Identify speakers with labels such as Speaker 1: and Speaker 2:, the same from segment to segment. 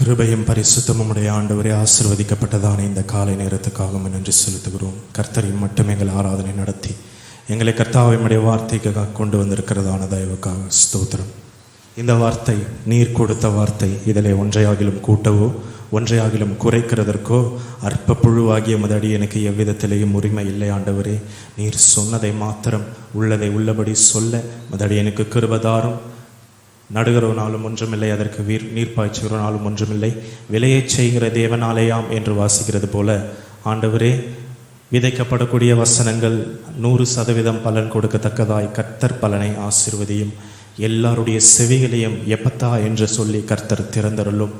Speaker 1: கிருபையும் பரிசுத்தமும் உடைய ஆண்டவரே, ஆசீர்வதிக்கப்பட்டதான இந்த காலை நேரத்துக்காக நன்றி செலுத்துகிறோம். கர்த்தரையும் மட்டும் எங்கள் ஆராதனை நடத்தி எங்களை கர்த்தாவினுடைய வார்த்தைக்காக கொண்டு வந்திருக்கிறதான தயவுக்காக ஸ்தோத்திரம். இந்த வார்த்தை நீர் கொடுத்த வார்த்தை. இதிலே ஒன்றையாகிலும் கூட்டவோ ஒன்றையாகிலும் குறைக்கிறதற்கோ அற்ப புழுவாகிய மதடி எனக்கு எவ்விதத்திலேயும் உரிமை இல்லை ஆண்டவரே. நீர் சொன்னதை மாத்திரம் உள்ளதை உள்ளபடி சொல்ல மதடி எனக்கு கிருபதாரும். நடுகிறவனாலும் ஒன்றுமில்லை, அதற்கு நீர் பாய்ச்சுகிறவனாலும் ஒன்றுமில்லை, விலையை செய்கிற தேவனாலேயாம் என்று வாசிக்கிறது போல ஆண்டவரே, விதைக்கப்படக்கூடிய வசனங்கள் 100% பலன் கொடுக்கத்தக்கதாய் கர்த்தர் பலனை ஆசீர்வதியும். எல்லாருடைய செவிகளையும் எப்பத்தா என்று சொல்லி கர்த்தர் திறந்தருளும்.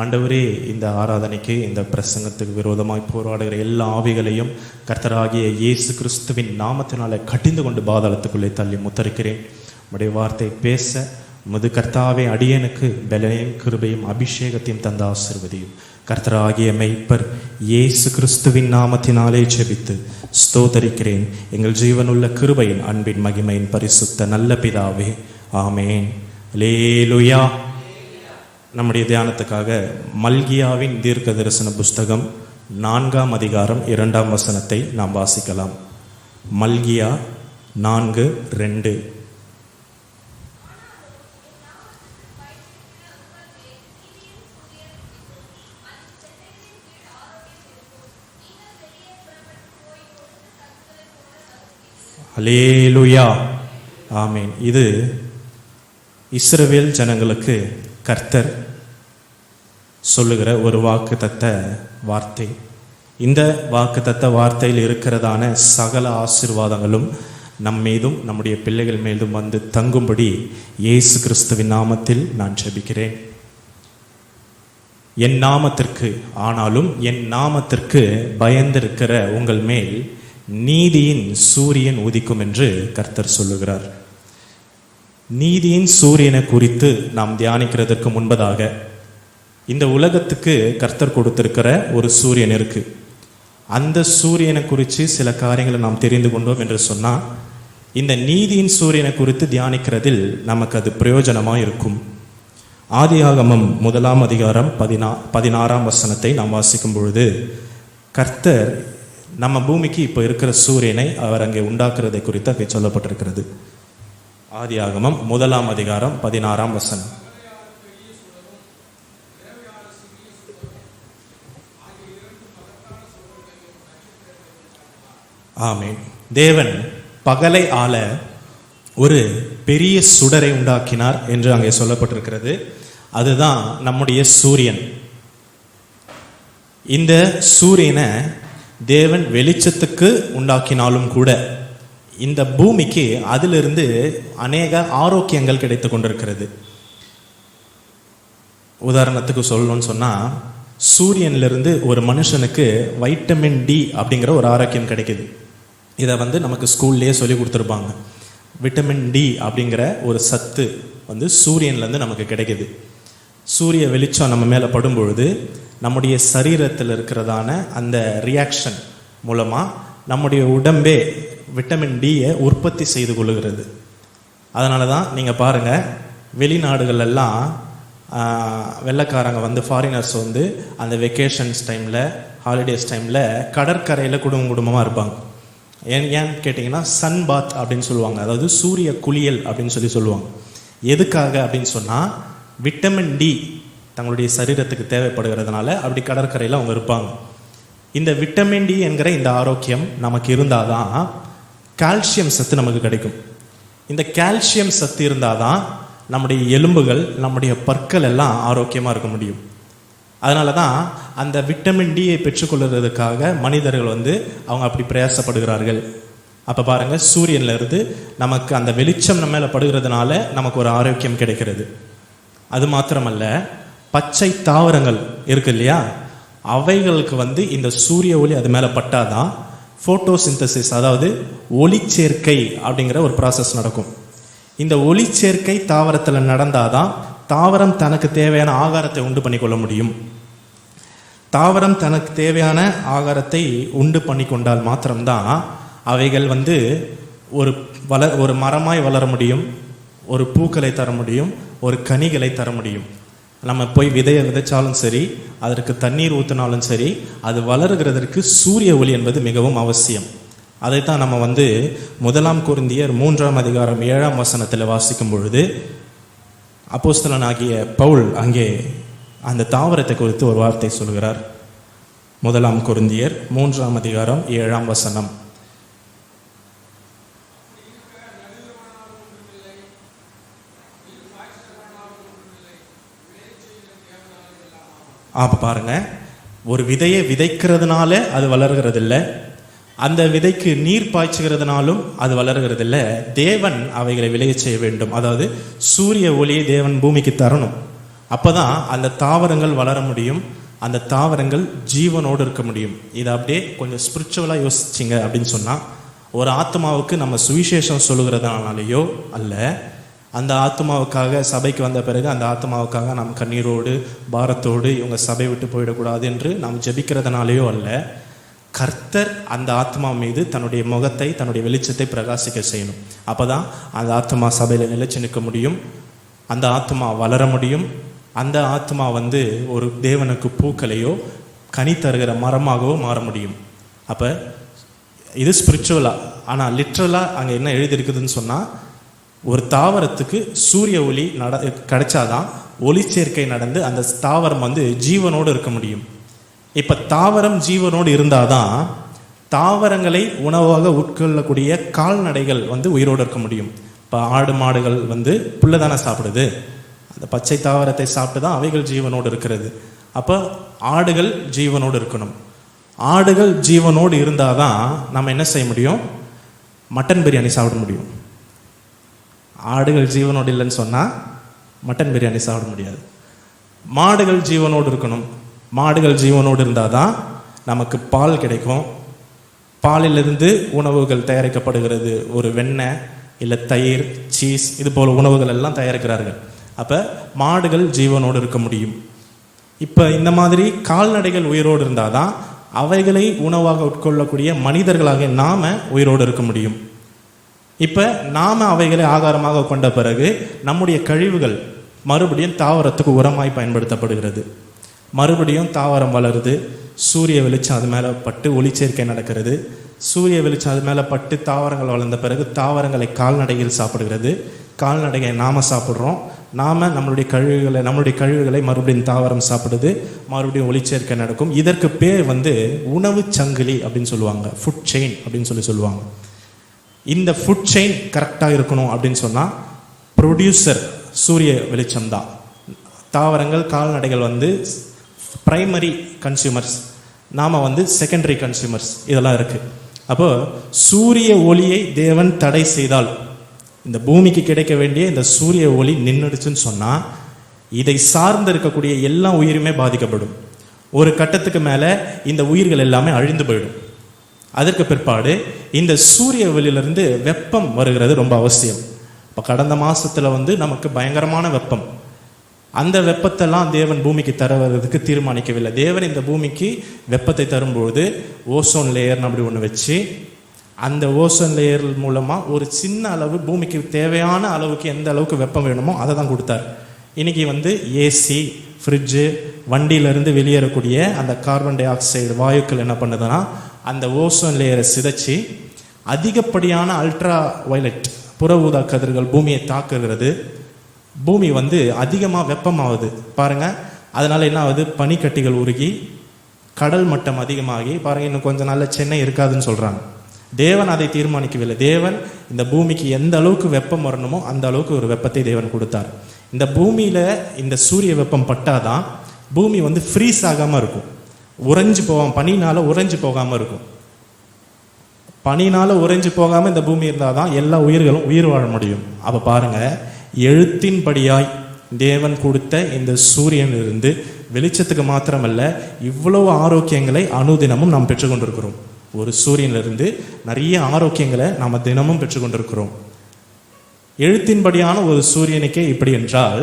Speaker 1: ஆண்டவரே, இந்த ஆராதனைக்கு இந்த பிரசங்கத்துக்கு விரோதமாய் போராடுகிற எல்லா ஆவிகளையும் கர்த்தராகிய இயேசு கிறிஸ்துவின் நாமத்தினால கட்டிந்து கொண்டு பாதாளத்துக்குள்ளே தள்ளி முத்தரிக்கிறேன். உம்முடைய வார்த்தை பேச முது கர்த்தாவே அடியனுக்கு பலனையும் கிருபையும் அபிஷேகத்தையும் தந்த ஆசீர்வதியும். கர்த்தராகிய மெய்ப்பர் இயேசு கிறிஸ்துவின் நாமத்தினாலே ஜெபித்து ஸ்தோத்தரிக்கிறேன் எங்கள் ஜீவனுள்ள கிருபையின் அன்பின் மகிமையின் பரிசுத்த நல்ல பிதாவே, ஆமேன். அல்லேலூயா. நம்முடைய தியானத்துக்காக மல்கியாவின் தீர்க்க தரிசன புஸ்தகம் 4ஆம் அதிகாரம் 2ஆம் வசனத்தை நாம் வாசிக்கலாம். மல்கியா 4:2. அல்லேலூயா, ஆமேன். இது இஸ்ரவேல் ஜனங்களுக்கு கர்த்தர் சொல்லுகிற ஒரு வாக்குத்தத்த வார்த்தை. இந்த வாக்குத்தத்த வார்த்தையில் இருக்கிறதான சகல ஆசீர்வாதங்களும் நம் மீதும் நம்முடைய பிள்ளைகள் மீதும் வந்து தங்கும்படி இயேசு கிறிஸ்துவின் நாமத்தில் நான் ஜெபிக்கிறேன். என் நாமத்திற்கு, ஆனாலும் என் நாமத்திற்கு பயந்திருக்கிற உங்கள் மேல் நீதியின் சூரியன் உதிக்கும் என்று கர்த்தர் சொல்லுகிறார். நீதியின் சூரியனை குறித்து நாம் தியானிக்கிறதற்கு முன்பதாக இந்த உலகத்துக்கு கர்த்தர் கொடுத்திருக்கிற ஒரு சூரியன் இருக்கு. அந்த சூரியனை குறித்து சில காரியங்களை நாம் தெரிந்து கொண்டோம் என்று சொன்னால் இந்த நீதியின் சூரியனை குறித்து தியானிக்கிறதில் நமக்கு அது பிரயோஜனமாக இருக்கும். ஆதியாகமம் 1ஆம் அதிகாரம் 16ஆம் வசனத்தை நாம் வாசிக்கும் பொழுது கர்த்தர் நம்ம பூமிக்கு இப்போ இருக்கிற சூரியனை அவர் அங்கே உண்டாக்குறதை குறித்து அங்கே சொல்லப்பட்டிருக்கிறது. ஆதியாகமம் 1ஆம் அதிகாரம் 16ஆம் வசனம். ஆமென். தேவன் பகலை ஆள ஒரு பெரிய சுடரை உண்டாக்கினார் என்று அங்கே சொல்லப்பட்டிருக்கிறது. அதுதான் நம்முடைய சூரியன். இந்த சூரியனை தேவன் வெளிச்சத்துக்கு உண்டாக்கினாலும் கூட இந்த பூமிக்கு அதிலிருந்து அநேக ஆரோக்கியங்கள் கிடைத்து கொண்டிருக்கிறது. உதாரணத்துக்கு சொல்லணும்னு சொன்னால், சூரியனிலிருந்து ஒரு மனுஷனுக்கு வைட்டமின் டி அப்படிங்கிற ஒரு ஆரோக்கியம் கிடைக்குது. இதை நமக்கு ஸ்கூல்லேயே சொல்லி கொடுத்துருப்பாங்க. விட்டமின் டி அப்படிங்கிற ஒரு சத்து சூரியன்லேருந்து நமக்கு கிடைக்குது. சூரிய வெளிச்சம் நம்ம மேலே படும்பொழுது நம்முடைய சரீரத்தில் இருக்கிறதான அந்த ரியாக்ஷன் மூலமாக நம்முடைய உடம்பே விட்டமின் டியை உற்பத்தி செய்து கொள்ளுகிறது. அதனால தான் நீங்கள் பாருங்கள், வெளிநாடுகளெல்லாம் வெள்ளைக்காரங்க ஃபாரினர்ஸ் அந்த வெக்கேஷன்ஸ் டைமில், ஹாலிடேஸ் டைமில் கடற்கரையில் குடும்பமாக இருப்பாங்க. ஏன்னு கேட்டிங்கன்னா சன் பாத் அப்படின்னு சொல்லுவாங்க. அதாவது சூரிய குளியல் அப்படின்னு சொல்லுவாங்க. எதுக்காக அப்படின்னு சொன்னால், விட்டமின் டி தங்களுடைய சரீரத்துக்கு தேவைப்படுகிறதுனால அப்படி கடற்கரையில் அவங்க இருப்பாங்க. இந்த விட்டமின் டி என்கிற இந்த ஆரோக்கியம் நமக்கு இருந்தால் தான் கால்சியம் சத்து நமக்கு கிடைக்கும். இந்த கால்சியம் சத்து இருந்தால் தான் நம்முடைய எலும்புகள், நம்முடைய பற்கள் எல்லாம் ஆரோக்கியமாக இருக்க முடியும். அதனால தான் அந்த விட்டமின் டியை பெற்றுக்கொள்கிறதுக்காக மனிதர்கள் அவங்க அப்படி பிரயாசப்படுகிறார்கள். அப்போ பாருங்கள், சூரியன்லேருந்து நமக்கு அந்த வெளிச்சம் நம்ம மேலே படுகிறதுனால நமக்கு ஒரு ஆரோக்கியம் கிடைக்கிறது. அது மாத்திரமல்ல, பச்சை தாவரங்கள் இருக்கு இல்லையா, அவைகளுக்கு இந்த சூரிய ஒளி அது மேலே பட்டாதான் ஃபோட்டோசிந்தசிஸ், அதாவது ஒளிச்சேர்க்கை அப்படிங்கிற ஒரு ப்ராசஸ் நடக்கும். இந்த ஒளிச்சேர்க்கை தாவரத்தில் நடந்தாதான் தாவரம் தனக்கு தேவையான ஆகாரத்தை உண்டு பண்ணிக்கொள்ள முடியும். தாவரம் தனக்கு தேவையான ஆகாரத்தை உண்டு பண்ணி கொண்டால் மாத்திரம்தான் அவைகள் ஒரு மரமாய் வளர முடியும், ஒரு பூக்களை தர முடியும், ஒரு கனிகளை தர முடியும். நம்ம போய் விதையை விதைச்சாலும் சரி, அதற்கு தண்ணீர் ஊற்றினாலும் சரி, அது வளருகிறதற்கு சூரிய ஒளி என்பது மிகவும் அவசியம். அதைத்தான் நம்ம 1 கொரிந்தியர் 3:7 வாசிக்கும் பொழுது அப்போஸ்தலனாகிய பவுல் அங்கே அந்த தாவரத்தை குறித்து ஒரு வார்த்தை சொல்கிறார். 1 கொரிந்தியர் 3:7. அப்போ பாருங்க, ஒரு விதையை விதைக்கிறதுனால அது வளர்கிறது இல்லை, அந்த விதைக்கு நீர் பாய்ச்சுகிறதுனாலும் அது வளர்கிறது இல்லை. தேவன் அவைகளை விளைய செய்ய வேண்டும். அதாவது சூரிய ஒளியை தேவன் பூமிக்கு தரணும். அப்போதான் அந்த தாவரங்கள் வளர முடியும், அந்த தாவரங்கள் ஜீவனோடு இருக்க முடியும். இதை அப்படியே கொஞ்சம் ஸ்பிரிச்சுவலாக யோசிச்சிங்க அப்படின்னு சொன்னால், ஒரு ஆத்மாவுக்கு நம்ம சுவிசேஷம் சொல்லுகிறதுனாலேயோ அல்ல, அந்த ஆத்மாவுக்காக சபைக்கு வந்த பிறகு அந்த ஆத்மாவுக்காக நாம் கண்ணீரோடு பாரத்தோடு இவங்க சபை விட்டு போயிடக்கூடாது என்று நாம் ஜெபிக்கிறதுனாலேயோ அல்ல, கர்த்தர் அந்த ஆத்மா மீது தன்னுடைய முகத்தை, தன்னுடைய வெளிச்சத்தை பிரகாசிக்க செய்யணும். அப்போ தான் அந்த ஆத்மா சபையில் நிலைச்சு நிற்க முடியும், அந்த ஆத்மா வளர முடியும், அந்த ஆத்மா ஒரு தேவனுக்கு பூக்களையோ கனி தருகிற மரமாகவோ மாற முடியும். அப்போ இது ஸ்பிரிச்சுவலாக. ஆனால் லிட்ரலாக அங்கே என்ன எழுதியிருக்குதுன்னு சொன்னால், ஒரு தாவரத்துக்கு சூரிய ஒளி கிடைச்சாதான் ஒளி சேர்க்கை நடந்து அந்த தாவரம் ஜீவனோடு இருக்க முடியும். இப்போ தாவரம் ஜீவனோடு இருந்தாதான் தாவரங்களை உணவாக உட்கொள்ளக்கூடிய கால்நடைகள் உயிரோடு இருக்க முடியும். இப்போ ஆடு மாடுகள் புல்லை தானே சாப்பிடுது, அந்த பச்சை தாவரத்தை சாப்பிட்டு தான் அவைகள் ஜீவனோடு இருக்கிறது. அப்போ ஆடுகள் ஜீவனோடு இருக்கணும். ஆடுகள் ஜீவனோடு இருந்தால் தான் நம்ம என்ன செய்ய முடியும், மட்டன் பிரியாணி சாப்பிட முடியும். ஆடுகள் ஜீவனோடு இல்லைன்னு சொன்னால் மட்டன் பிரியாணி சாப்பிட முடியாது. மாடுகள் ஜீவனோடு இருக்கணும். மாடுகள் ஜீவனோடு இருந்தால் தான் நமக்கு பால் கிடைக்கும். பாலிலிருந்து உணவுகள் தயாரிக்கப்படுகிறது. ஒரு வெண்ணெய் இல்லை தயிர், சீஸ், இது போல் உணவுகள் எல்லாம் தயாரிக்கிறார்கள். அப்போ மாடுகள் ஜீவனோடு இருக்க முடியும். இப்போ இந்த மாதிரி கால்நடைகள் உயிரோடு இருந்தால் தான் அவைகளை உணவாக உட்கொள்ளக்கூடிய மனிதர்களாக நாம் உயிரோடு இருக்க முடியும். இப்போ நாம் அவைகளை ஆகாரமாக கொண்ட பிறகு நம்முடைய கழிவுகள் மறுபடியும் தாவரத்துக்கு உரமாய் பயன்படுத்தப்படுகிறது. மறுபடியும் தாவரம் வளருது, சூரிய வெளிச்சம் அது மேலே பட்டு ஒளிச்சேர்க்கை நடக்கிறது. சூரிய வெளிச்சம் அது மேலே பட்டு தாவரங்கள் வளர்ந்த பிறகு தாவரங்களை கால்நடைகள் சாப்பிடுகிறது, கால்நடைகளை நாம் சாப்பிட்றோம், நாம் நம்மளுடைய கழிவுகளை மறுபடியும் தாவரம் சாப்பிடுது, மறுபடியும் ஒளிச்சேர்க்கை நடக்கும். இதற்கு பேர் உணவு சங்கிலி அப்படின்னு சொல்லுவாங்க, ஃபுட் செயின் அப்படின்னு சொல்லுவாங்க. இந்த ஃபுட் செயின் கரெக்டாக இருக்கணும் அப்படின்னு சொன்னால் ப்ரொடியூசர் சூரிய வெளிச்சம் தான். தாவரங்கள் கால்நடைகள் பிரைமரி கன்சியூமர்ஸ், நாம் செகண்டரி கன்சியூமர்ஸ், இதெல்லாம் இருக்குது. அப்போது சூரிய ஒளியை தேவன் தடை செய்தால் இந்த பூமிக்கு கிடைக்க வேண்டிய இந்த சூரிய ஒளி நின்றுடுச்சுன்னு சொன்னால் இதை சார்ந்து இருக்கக்கூடிய எல்லா உயிருமே பாதிக்கப்படும். ஒரு கட்டத்துக்கு மேலே இந்த உயிர்கள் எல்லாமே அழிந்து போயிடும். அதற்கு பிற்பாடு இந்த சூரிய ஒளியிலிருந்து வெப்பம் வருகிறது ரொம்ப அவசியம். இப்போ கடந்த மாதத்தில் நமக்கு பயங்கரமான வெப்பம். அந்த வெப்பத்தெல்லாம் தேவன் பூமிக்கு தருவதற்கு தீர்மானிக்கவில்லை. தேவன் இந்த பூமிக்கு வெப்பத்தை தரும்பொழுது ஓசோன் லேயர்னு அப்படி ஒன்று வச்சு, அந்த ஓசோன் லேயர் மூலமாக ஒரு சின்ன அளவு பூமிக்கு தேவையான அளவுக்கு எந்த அளவுக்கு வெப்பம் வேணுமோ அதை தான் கொடுத்தார். இன்றைக்கி ஏசி, ஃப்ரிட்ஜு, வண்டியிலேருந்து வெளியேறக்கூடிய அந்த கார்பன் டை ஆக்சைடு வாயுக்கள் என்ன பண்ணுதுன்னா அந்த ஓசோன் லேயரை சிதைச்சி அதிகப்படியான அல்ட்ரா வயலட் புற ஊதா கதிர்கள் பூமியை தாக்குகிறது. பூமி அதிகமாக வெப்பமாகுது பாருங்கள். அதனால் என்ன ஆகுது, பனிக்கட்டிகள் உருகி கடல் மட்டம் அதிகமாகி பாருங்கள், இன்னும் கொஞ்சம் நாளில் சென்னை இருக்காதுன்னு சொல்கிறாங்க. தேவன் அதை தீர்மானிக்கவில்லை. தேவன் இந்த பூமிக்கு எந்த அளவுக்கு வெப்பம் வரணுமோ அந்த அளவுக்கு ஒரு வெப்பத்தை தேவன் கொடுத்தார். இந்த பூமியில் இந்த சூரிய வெப்பம் பட்டாதான் பூமி ஃப்ரீஸ் ஆகாமல் இருக்கும், உறைஞ்சு போகாமல், பனினால் உறைஞ்சு போகாமல் இருக்கும். பனினால் உறைஞ்சு போகாமல் இந்த பூமி இருந்தால் தான் எல்லா உயிர்களும் உயிர் வாழ முடியும். அப்போ பாருங்கள், எழுத்தின்படியாய் தேவன் கொடுத்த இந்த சூரியனிலிருந்து வெளிச்சத்துக்கு மாத்திரமல்ல, இவ்வளவு ஆரோக்கியங்களை அனுதினமும் நாம் பெற்றுக்கொண்டிருக்கிறோம். ஒரு சூரியனிலிருந்து நிறைய ஆரோக்கியங்களை நாம் தினமும் பெற்றுக்கொண்டிருக்கிறோம். எழுத்தின்படியான ஒரு சூரியனுக்கே இப்படி என்றால்,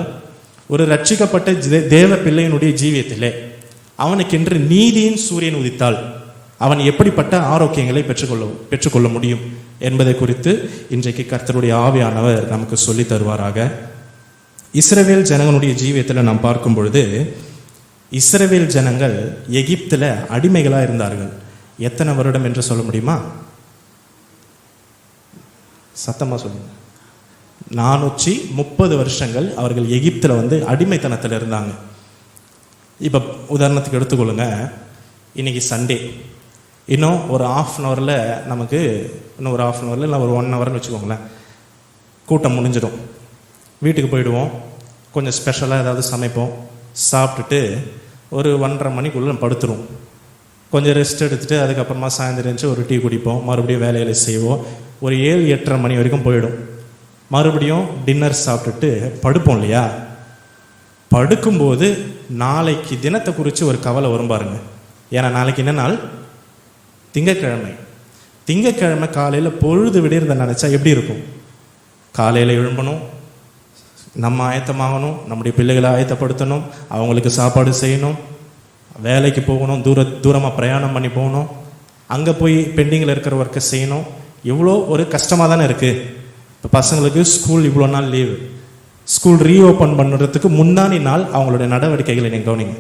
Speaker 1: ஒரு ரட்சிக்கப்பட்ட தேவ பிள்ளையினுடைய ஜீவியத்திலே அவனுக்கென்று நீதியின் சூரியன் உதித்தால் அவன் எப்படிப்பட்ட ஆரோக்கியங்களை பெற்றுக்கொள்ள முடியும் என்பதை குறித்து இன்றைக்கு கர்த்தருடைய ஆவியானவர் நமக்கு சொல்லி தருவாராக. இஸ்ரவேல் ஜனங்களுடைய ஜீவியத்தில் நாம் பார்க்கும் பொழுது, இஸ்ரவேல் ஜனங்கள் எகிப்தில் அடிமைகளாக இருந்தார்கள். எத்தனை வருடம் என்று சொல்ல முடியுமா? சத்தமாக சொல்லுங்க. 430 வருஷங்கள் அவர்கள் எகிப்தில் அடிமைத்தனத்தில் இருந்தாங்க. இப்போ உதாரணத்துக்கு எடுத்துக்கொள்ளுங்க, இன்னைக்கு சண்டே, இன்னும் ஒரு ½ நமக்கு, இன்னும் ஒரு ½ இல்லை ஒரு 1 ஹவர்னு வச்சுக்கோங்களேன், கூட்டம் முடிஞ்சிடும். வீட்டுக்கு போயிடுவோம், கொஞ்சம் ஸ்பெஷலாக ஏதாவது சமைப்போம், சாப்பிட்டுட்டு ஒரு 1:30 மணிக்குள்ளே படுத்துருவோம். கொஞ்சம் ரெஸ்ட் எடுத்துகிட்டு அதுக்கப்புறமா சாயந்தரம் இருந்துச்சு ஒரு டீ குடிப்போம், மறுபடியும் வேலைகளை செய்வோம். ஒரு 7-8:30 மணி வரைக்கும் போயிடும். மறுபடியும் டின்னர் சாப்பிட்டுட்டு படுப்போம் இல்லையா? படுக்கும்போது நாளைக்கு தினத்தை குறித்து ஒரு கவலை வரும் பாருங்க. ஏன்னா நாளைக்கு என்ன நாள்? திங்கக்கிழமை. திங்கக்கிழமை காலையில் பொழுது விடியறத நினச்சா எப்படி இருக்கும்? காலையில் எழும்பணும், நம்ம ஆயத்தமாகணும், நம்முடைய பிள்ளைகளை ஆயத்தப்படுத்தணும், அவங்களுக்கு சாப்பாடு செய்யணும், வேலைக்கு போகணும், தூரமாக பிரயாணம் பண்ணி போகணும், அங்கே போய் பெண்டிங்கில் இருக்கிற ஒர்க்கை செய்யணும். இவ்வளோ ஒரு கஷ்டமாக தானே இருக்குது. இப்போ பசங்களுக்கு ஸ்கூல் இவ்வளோ நாள் லீவு, ஸ்கூல் ரீஓப்பன் பண்ணுறதுக்கு முன்னாடி நாள் அவங்களுடைய நடவடிக்கைகளை நீங்கள் கவனிங்க.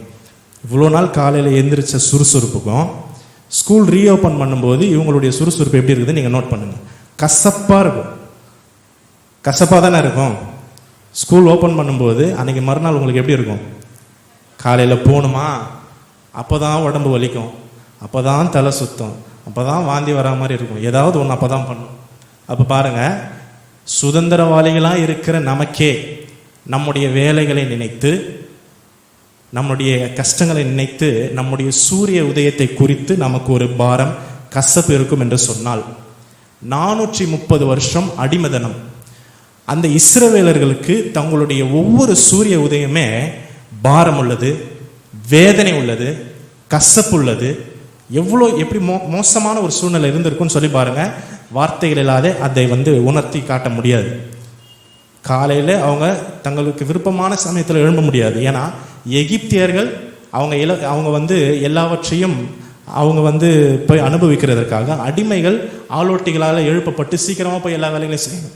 Speaker 1: இவ்வளோ நாள் காலையில் எழுந்திரிச்ச சுறுசுறுப்புக்கும் ஸ்கூல் ரீஓப்பன் பண்ணும்போது இவங்களுடைய சுறுசுறுப்பு எப்படி இருக்குது நீங்கள் நோட் பண்ணுங்கள். கசப்பாக இருக்கும். கசப்பாக தானே இருக்கும். ஸ்கூல் ஓப்பன் பண்ணும்போது அன்றைக்கி மறுநாள் உங்களுக்கு எப்படி இருக்கும்? காலையில் போகணுமா, அப்போ தான் உடம்பு வலிக்கும், அப்போ தான் தலை சுத்தம், அப்போ தான் வாந்தி வரா மாதிரி இருக்கும், ஏதாவது ஒன்று அப்போ தான் பண்ணும். அப்போ பாருங்கள், சுதந்திரவாளிகளாக இருக்கிற நமக்கே நம்முடைய வேலைகளை நினைத்து, நம்முடைய கஷ்டங்களை நினைத்து, நம்முடைய சூரிய உதயத்தை குறித்து நமக்கு ஒரு பாரம், கசப்பு இருக்கும் என்று சொன்னால், 430 வருஷம் அடிமைதனம். அந்த இஸ்ரவேலர்களுக்கு தங்களுடைய ஒவ்வொரு சூரிய உதயமே பாரம் உள்ளது, வேதனை உள்ளது, கசப்பு உள்ளது. எப்படி மோசமான ஒரு சூழ்நிலை இருந்திருக்குன்னு சொல்லி பாருங்க. வார்த்தைகள் இல்லாத அதை உணர்த்தி காட்ட முடியாது. காலையில் அவங்க தங்களுக்கு விருப்பமான சமயத்தில் எழும்ப முடியாது. ஏன்னா எகிப்தியர்கள் அவங்க எல்லாவற்றையும் அவங்க போய் அனுபவிக்கிறதற்காக அடிமைகள் ஆளோட்டிகளால் எழுப்பப்பட்டு சீக்கிரமாக போய் எல்லா வேலைகளையும் செய்யணும்.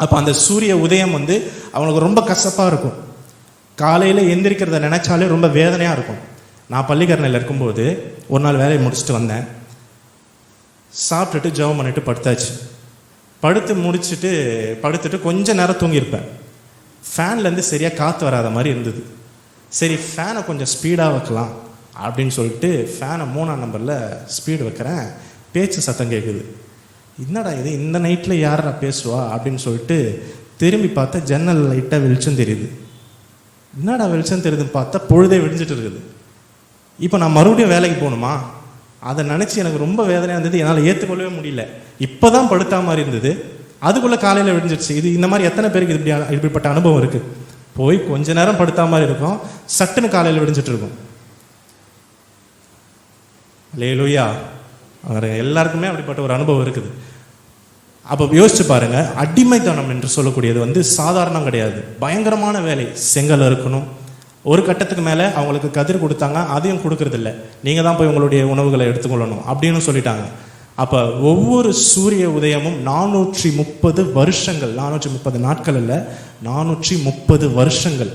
Speaker 1: அப்போ அந்த சூரிய உதயம் அவங்களுக்கு ரொம்ப கசப்பாக இருக்கும். காலையில் எந்திரிக்கிறத நினைச்சாலே ரொம்ப வேதனையாக இருக்கும். நான் பள்ளிக்கரணையில் இருக்கும்போது ஒரு நாள் வேலையை முடிச்சுட்டு வந்தேன். சாப்பிட்டுட்டு ஜெபம் பண்ணிட்டு படுத்தாச்சு. படுத்துட்டு கொஞ்ச நேரம் தூங்கியிருப்பேன். ஃபேன்லேருந்து சரியாக காற்று வராத மாதிரி இருந்தது. சரி, ஃபேனை கொஞ்சம் ஸ்பீடாக வைக்கலாம் அப்படின்னு சொல்லிட்டு ஃபேனை 3ஆம் நம்பரில் ஸ்பீடு வைக்கிறேன். பேச்சு சத்தம் கேட்குது. என்னடா இது, இந்த நைட்டில் யாரா பேசுவா அப்படின்னு சொல்லிட்டு திரும்பி பார்த்தா ஜன்னல் லைட்டாக வெளிச்சம் தெரியுது. என்னடா வெளிச்சம் தெரியுதுன்னு பார்த்தா பொழுதே விடிஞ்சிட்டு இருக்குது. இப்போ நான் மறுபடியும் வேலைக்கு போகணுமா? அதை நினச்சி எனக்கு ரொம்ப வேதனையாக இருந்தது. என்னால் ஏற்றுக்கொள்ளவே முடியல. இப்போ தான் படுத்தா மாதிரி இருந்தது, அதுக்குள்ளே காலையில் விடிஞ்சிடுச்சு. இந்த மாதிரி எத்தனை பேருக்கு இப்படிப்பட்ட அனுபவம் இருக்குது? போய் கொஞ்ச நேரம் படுத்தா மாதிரி இருக்கும், சட்டுன்னு காலையில் விடிஞ்சிட்டு இருக்கும். அல்லேலூயா. எல்லாருக்குமே அப்படிப்பட்ட ஒரு அனுபவம் இருக்குது. அப்போ யோசிச்சு பாருங்க, அடிமைத்தனம் என்று சொல்லக்கூடியது சாதாரணம் கிடையாது, பயங்கரமான வேலை. செங்கல் இருக்கணும். ஒரு கட்டத்துக்கு மேலே அவங்களுக்கு கதிர் கொடுத்தாங்க, அதையும் கொடுக்கறதில்ல, நீங்கள் தான் போய் உங்களுடைய உணவுகளை எடுத்துக்கொள்ளணும் அப்படின்னு சொல்லிட்டாங்க. அப்போ ஒவ்வொரு சூரிய உதயமும் 430 வருஷங்கள், 430 நாட்கள் இல்லை, 430 வருஷங்கள்.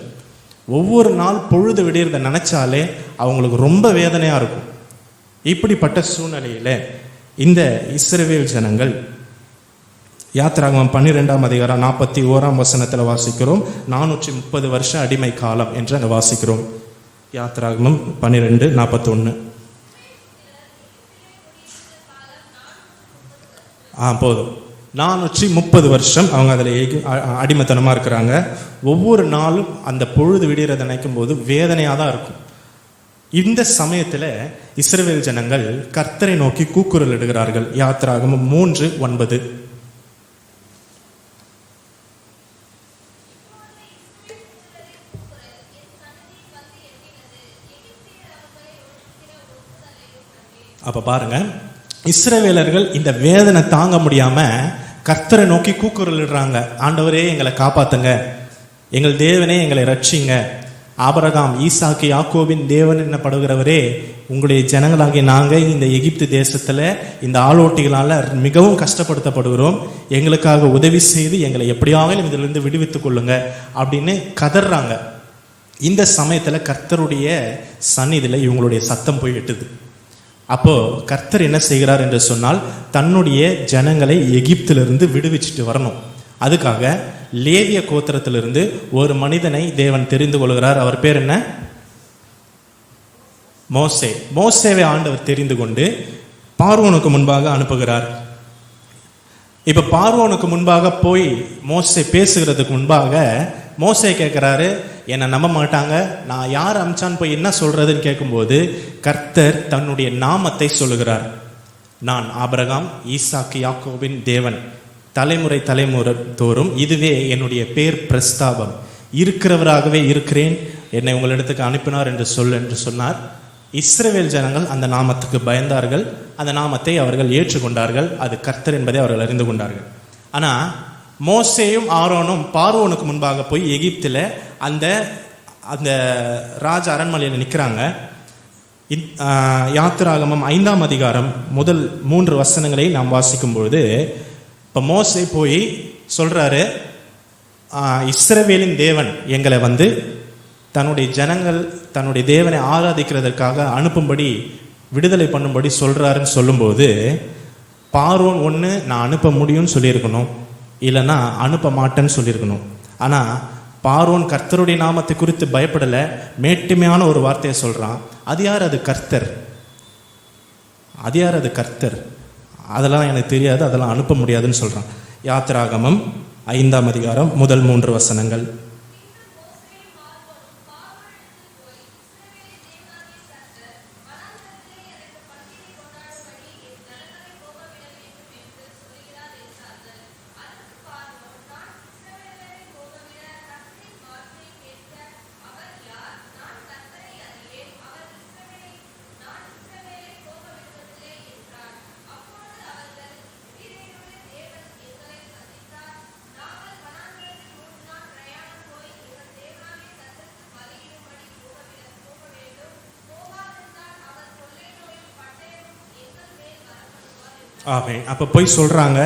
Speaker 1: ஒவ்வொரு நாள் பொழுது விடியறதை நினைச்சாலே அவங்களுக்கு ரொம்ப வேதனையாக இருக்கும். இப்படிப்பட்ட சூழ்நிலையில் இந்த இஸ்ரவேல் ஜனங்கள், யாத்திராகமம் 12ஆம் அதிகாரம் 41ஆம் வசனத்தில் வாசிக்கிறோம், 430 வருஷ அடிமை காலம் என்று அங்கே வாசிக்கிறோம். யாத்திராகமம் 12:41. போதும். 430 வருஷம் அவங்க அதில் அடிமைத்தனமாக இருக்கிறாங்க. ஒவ்வொரு நாளும் அந்த பொழுது விடியறதை நினைக்கும் போது வேதனையாக தான் இருக்கும். இந்த சமயத்தில் இஸ்ரவேல் ஜனங்கள் கர்த்தரை நோக்கி கூக்குரல் இடுகிறார்கள். யாத்திராகமம் 3:9. அப்ப பாருங்க, இஸ்ரவேலர்கள் இந்த வேதனை தாங்க முடியாம கர்த்தரை நோக்கி கூக்குரல் இடுறாங்க. ஆண்டவரே எங்களை காப்பாத்துங்க, எங்கள் தேவனே எங்களை ரட்சிங்க, ஆபிரகாம் ஈசாக்கு யாக்கோபின் தேவன் என்னப்படுகிறவரே உங்களுடைய ஜனங்களாகிய நாங்கள் இந்த எகிப்து தேசத்தில் இந்த ஆளோட்டிகளால் மிகவும் கஷ்டப்படுத்தப்படுகிறோம், எங்களுக்காக உதவி செய்து எங்களை எப்படியாவது இதிலிருந்து விடுவித்துக் கொள்ளுங்க அப்படின்னு கதறாங்க. இந்த சமயத்தில் கர்த்தருடைய சந்நிதியில் இவங்களுடைய சத்தம் போய் எட்டுது. அப்போ கர்த்தர் என்ன செய்கிறார் என்று சொன்னால், தன்னுடைய ஜனங்களை எகிப்திலிருந்து விடுவிச்சுட்டு வரணும். அதுக்காக லேவிய கோத்திரத்திலிருந்து ஒரு மனிதனை தேவன் தெரிந்து கொள்கிறார். அவர் பேர் என்ன? மோசே. மோசேவை ஆண்டவர் தெரிந்து கொண்டு பார்வோனுக்கு முன்பாக அனுப்புகிறார். இப்ப பார்வோனுக்கு முன்பாக போய் மோசே பேசுகிறதுக்கு முன்பாக மோசே கேட்கிறாரு, என்னை நம்ப மாட்டாங்க, நான் யார் அமிச்சான்னு போய் என்ன சொல்றதுன்னு கேட்கும்போது கர்த்தர் தன்னுடைய நாமத்தை சொல்லுகிறார். நான் ஆபிரகாம், ஈசாக்கு, யாக்கோபின் தேவன், தலைமுறை தலைமுறை தோறும் இதுவே என்னுடைய பேர் பிரஸ்தாபம், இருக்கிறவராகவே இருக்கிறேன், என்னை உங்களிடத்துக்கு அனுப்பினார் என்று சொன்னார். இஸ்ரவேல் ஜனங்கள் அந்த நாமத்துக்கு பயந்தார்கள், அந்த நாமத்தை அவர்கள் ஏற்றுக்கொண்டார்கள். அது கர்த்தர் என்பதை அவர்கள் அறிந்து கொண்டார்கள். ஆனா மோசேயும் ஆரோனும் பார்வோனுக்கு முன்பாக போய் எகிப்தில் அந்த அந்த ராஜ அரண்மனையில் நிற்கிறாங்க. யாத்திராகமம் 5ஆம் அதிகாரம் முதல் 3 வசனங்களை நாம் வாசிக்கும் பொழுது, இப்போ மோசே போய் சொல்றாரு, இஸ்ரவேலின் தேவன் எங்களை வந்து தன்னுடைய ஜனங்கள் தன்னுடைய தேவனை ஆராதிக்கிறதற்காக அனுப்பும்படி விடுதலை பண்ணும்படி சொல்றாருன்னு சொல்லும்போது, பார்வோன் ஒன்று நான் அனுப்ப முடியும்னு சொல்லியிருக்கணும், இல்லைன்னா அனுப்ப மாட்டேன்னு சொல்லியிருக்கணும். ஆனால் பார்வோன் கர்த்தருடைய நாமத்தை குறித்து பயப்படலை, மேட்டுமையான ஒரு வார்த்தையை சொல்கிறான். அது யார்? அது கர்த்தர். அது யார்? அது கர்த்தர். அதெல்லாம் எனக்கு தெரியாது, அதெல்லாம் அனுப்ப முடியாதுன்னு சொல்கிறான். யாத்திராகமம் 5ஆம் அதிகாரம் முதல் 3 வசனங்கள். ஆமென். அப்போ போய் சொல்கிறாங்க,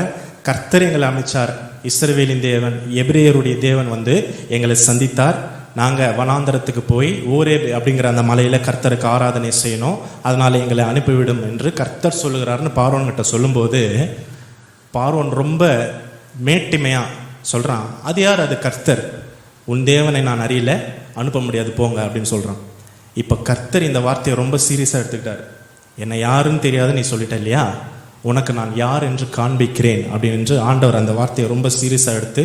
Speaker 1: கர்த்தர் எங்களை அமைச்சார், இஸ்ரவேலின் தேவன், எபிரேயருடைய தேவன் வந்து எங்களை சந்தித்தார், நாங்கள் வனாந்தரத்துக்கு போய் ஓரேப் அப்படிங்கிற அந்த மலையில் கர்த்தருக்கு ஆராதனை செய்யணும், அதனால் எங்களை அனுப்பிவிடும் என்று கர்த்தர் சொல்லுகிறாருன்னு பார்வோன்கிட்ட சொல்லும்போது பார்வோன் ரொம்ப மேட்டிமையாக சொல்கிறான், அது யார்? அது கர்த்தர். உன் தேவனை நான் அறியல, அனுப்ப முடியாது, போங்க அப்படின்னு சொல்கிறான். இப்போ கர்த்தர் இந்த வார்த்தையை ரொம்ப சீரியஸாக எடுத்துக்கிட்டார். என்னை யாருன்னு தெரியாது நீ சொல்லிட்ட இல்லையா, உனக்கு நான் யார் என்று காண்பிக்கிறேன் அப்படின்னு ஆண்டவர் அந்த வார்த்தையை ரொம்ப சீரியஸாக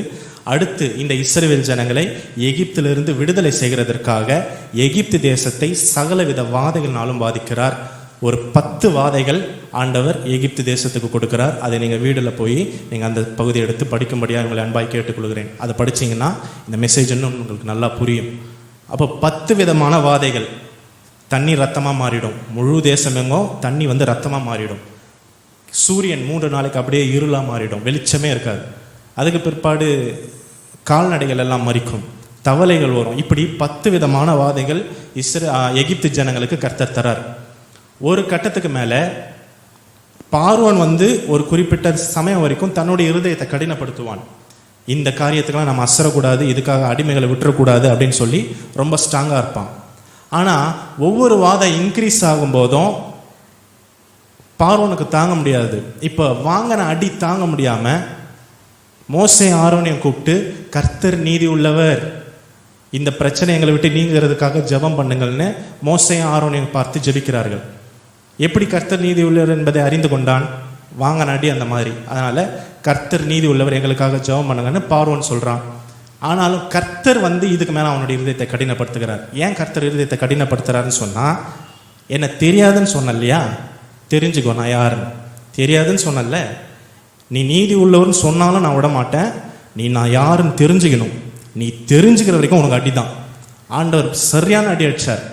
Speaker 1: அடுத்து இந்த இஸ்ரவேல் ஜனங்களை எகிப்திலிருந்து விடுதலை செய்கிறதற்காக எகிப்து தேசத்தை சகலவித வாதைகள்னாலும் வாதிக்கிறார். ஒரு 10 வாதைகள் ஆண்டவர் எகிப்து தேசத்துக்கு கொடுக்கிறார். அதை நீங்கள் வீடில் போய் நீங்கள் அந்த பகுதியை எடுத்து படிக்கும்படியாக உங்களை அன்பாய் கேட்டுக்கொள்கிறேன். அதை படிச்சிங்கன்னா இந்த மெசேஜ் இன்னும் உங்களுக்கு நல்லா புரியும். அப்போ 10 விதமான வாதைகள். தண்ணி ரத்தமாக மாறிடும், முழு தேசம் எங்கோ தண்ணி வந்து ரத்தமாக மாறிடும். சூரியன் 3 நாளைக்கு அப்படியே இருளாக மாறிடும், வெளிச்சமே இருக்காது. அதுக்கு பிற்பாடு கால்நடைகள் எல்லாம் மறிக்கும், தவளைகள் வரும். இப்படி 10 விதமான வாதைகள் எகிப்து ஜனங்களுக்கு கர்த்தர் தரார். ஒரு கட்டத்துக்கு மேலே பார்வோன் வந்து ஒரு குறிப்பிட்ட சமயம் வரைக்கும் தன்னுடைய இருதயத்தை கடினப்படுத்துவான். இந்த காரியத்துக்கெல்லாம் நம்ம அசரக்கூடாது, இதுக்காக அடிமைகளை விட்டுறக்கூடாது அப்படின்னு சொல்லி ரொம்ப ஸ்ட்ராங்காக இருப்பான். ஆனால் ஒவ்வொரு வாதம் இன்க்ரீஸ் ஆகும் போதும் பார்வோனுக்கு தாங்க முடியாது. இப்போ வாங்கின அடி தாங்க முடியாமல் மோசே ஆரோனையும் கூப்பிட்டு, கர்த்தர் நீதி உள்ளவர், இந்த பிரச்சனை எங்களை விட்டு நீங்கிறதுக்காக ஜெபம் பண்ணுங்கள்னு மோசையும் ஆரோனையும் பார்த்து ஜெபிக்கிறார்கள். எப்படி கர்த்தர் நீதி உள்ளவர் என்பதை அறிந்து கொண்டான்? வாங்கின அடி அந்த மாதிரி. அதனால் கர்த்தர் நீதி உள்ளவர், எங்களுக்காக ஜெபம் பண்ணுங்கன்னு பார்வோன் சொல்கிறான். ஆனாலும் கர்த்தர் வந்து இதுக்கு மேலே அவனுடைய இருதயத்தை கடினப்படுத்துகிறார். ஏன் கர்த்தர் இருதயத்தை கடினப்படுத்துகிறாருன்னு சொன்னால், என்ன தெரியாதுன்னு சொன்ன இல்லையா, தெரிஞ்சுக்கோ நான் யாருன்னு. தெரியாதுன்னு சொன்னல, நீ நீதி உள்ளவர்னு சொன்னாலும் நான் விட மாட்டேன், நீ நான் யாருன்னு தெரிஞ்சுக்கணும். நீ தெரிஞ்சுக்கிற வரைக்கும் உனக்கு அடி தான். ஆண்டவர் சரியான அடி அடிச்சார்.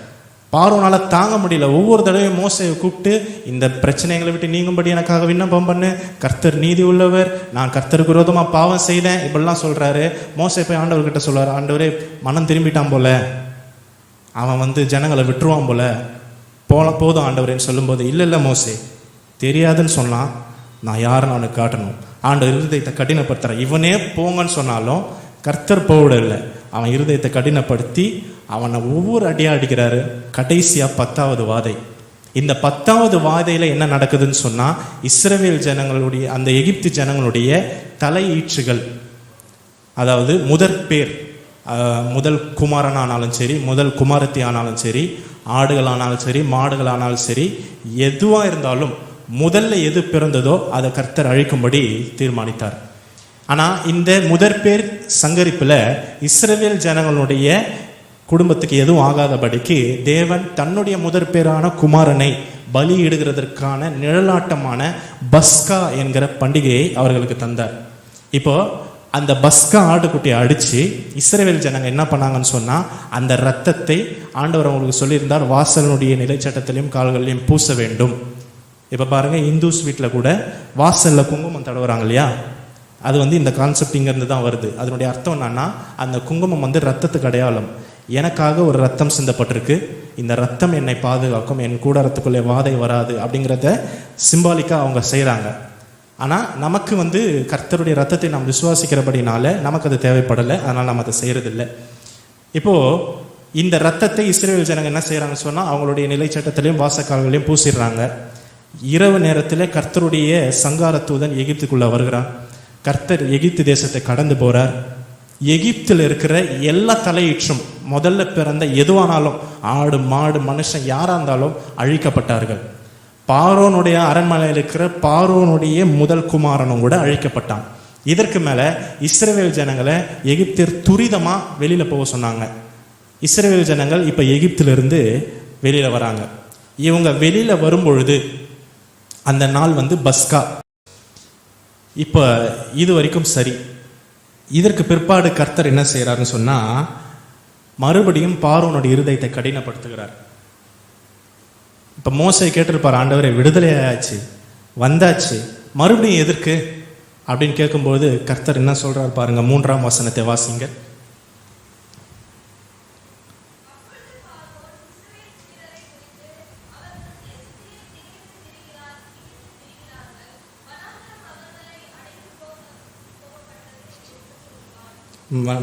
Speaker 1: பார்வோனால தாங்க முடியல. ஒவ்வொரு தடவையும் மோசையை கூப்பிட்டு, இந்த பிரச்சனைகளை விட்டு நீங்கும்படி எனக்காக விண்ணப்பம் பண்ணு, கர்த்தர் நீதி உள்ளவர், நான் கர்த்தருக்கு விரோதமாக பாவம் செய்தேன், இப்படிலாம் சொல்கிறாரு. மோசை போய் ஆண்டவர்கிட்ட சொல்கிறார், ஆண்டவரே மனம் திரும்பிட்டான் போல, அவன் வந்து ஜனங்களை விட்டுருவான் போல, போதும் ஆண்டவரேன்னு சொல்லும்போது, இல்லை மோசே, தெரியாதுன்னு சொன்னால் நான் யாருன்னு அவனுக்கு காட்டணும். ஆண்டவர் இருதயத்தை கடினப்படுத்துகிறார். இவனே போங்கன்னு சொன்னாலும் கர்த்தர் போவிட இல்லை, அவன் இருதயத்தை கடினப்படுத்தி அவனை ஒவ்வொரு அடியாக அடிக்கிறாரு. கடைசியாக 10வது வாதை. இந்த 10வது வாதையில் என்ன நடக்குதுன்னு சொன்னால், இஸ்ரவேல் ஜனங்களுடைய அந்த எகிப்து ஜனங்களுடைய தலையீற்றுகள், அதாவது முதற்பேர், முதல் குமாரனானாலும் சரி, முதல் குமாரத்தி ஆனாலும் சரி, ஆடுகளானாலும் சரி, மாடுகளானாலும் சரி, எதுவாக இருந்தாலும் முதல்ல எது பிறந்ததோ அதை கர்த்தர் அழிக்கும்படி தீர்மானித்தார். ஆனால் இந்த முதற்பேர் சங்கரிப்பில் இஸ்ரவேல் ஜனங்களுடைய குடும்பத்துக்கு எதுவும் ஆகாதபடிக்கு தேவன் தன்னுடைய முதற்பேரான குமாரனை பலியிடுகிறதற்கான நிழலாட்டமான பஸ்கா என்கிற பண்டிகையை அவர்களுக்கு தந்தார். இப்போ அந்த பஸ்கா ஆட்டுக்குட்டியை அடித்து இஸ்ரவேல் ஜனங்க என்ன பண்ணாங்கன்னு சொன்னால், அந்த ரத்தத்தை ஆண்டவர் அவங்களுக்கு சொல்லியிருந்தார், வாசலுடைய நிலைச்சட்டத்திலையும் கால்களையும் பூச வேண்டும். இப்போ பாருங்கள், இந்துஸ் வீட்டில் கூட வாசலில் குங்குமம் தடவுறாங்க இல்லையா, அது இந்த கான்செப்ட் இங்கேருந்து தான் வருது. அதனுடைய அர்த்தம் என்னன்னா, அந்த குங்குமம் ரத்தத்துக்கு அடையாளம். எனக்காக ஒரு ரத்தம் சிந்தப்பட்டிருக்கு, இந்த ரத்தம் என்னை பாதுகாக்கும், என் கூடாரத்துக்குள்ளே வாதை வராது அப்படிங்கிறத சிம்பாலிக்காக அவங்க செய்கிறாங்க. ஆனால் நமக்கு கர்த்தருடைய ரத்தத்தை நாம் விசுவாசிக்கிறபடினால நமக்கு அது தேவைப்படலை, அதனால் நம்ம அதை செய்கிறதில்லை. இப்போது இந்த ரத்தத்தை இஸ்ரவேல் ஜனங்க என்ன செய்கிறாங்கன்னு சொன்னால், அவங்களுடைய நிலை சட்டத்திலையும் வாசக்கால்களையும் பூசிடுறாங்க. இரவு நேரத்தில் கர்த்தருடைய சங்கார தூதன் எகிப்துக்குள்ளே வருகிறான். கர்த்தர் எகிப்து தேசத்தை கடந்து போகிறார். எகிப்தில் இருக்கிற எல்லா தலையீற்றும், முதல்ல பிறந்த எதுவானாலும், ஆடு மாடு மனுஷன் யாராக இருந்தாலும் அழிக்கப்பட்டார்கள். பார்வோனுடைய அரண்மனையில் இருக்கிற பார்வோனுடைய முதல் குமாரனும் கூட அழிக்கப்பட்டான். இதற்கு மேலே இஸ்ரவேல் ஜனங்களை எகிப்தியர் துரிதமாக வெளியில் போக சொன்னாங்க. இஸ்ரவேல் ஜனங்கள் இப்போ எகிப்திலிருந்து வெளியில் வராங்க. இவங்க வெளியில் வரும்பொழுது அந்த நாள் பஸ்கா. இப்போ இது வரைக்கும் சரி. இதற்கு பிற்பாடு கர்த்தர் என்ன செய்கிறாருன்னு சொன்னால், மறுபடியும் பார்வோனுடைய இருதயத்தை கடினப்படுத்துகிறார். இப்போ மோசே கேட்டிருப்பார், ஆண்டவரே விடுதலை ஆயாச்சு, வந்தாச்சு, மறுபடியும் எதற்கு அப்படின்னு கேட்கும்போது கர்த்தர் என்ன சொல்றார் பாருங்க. 3ஆம் வசனத்தை வாசிங்க.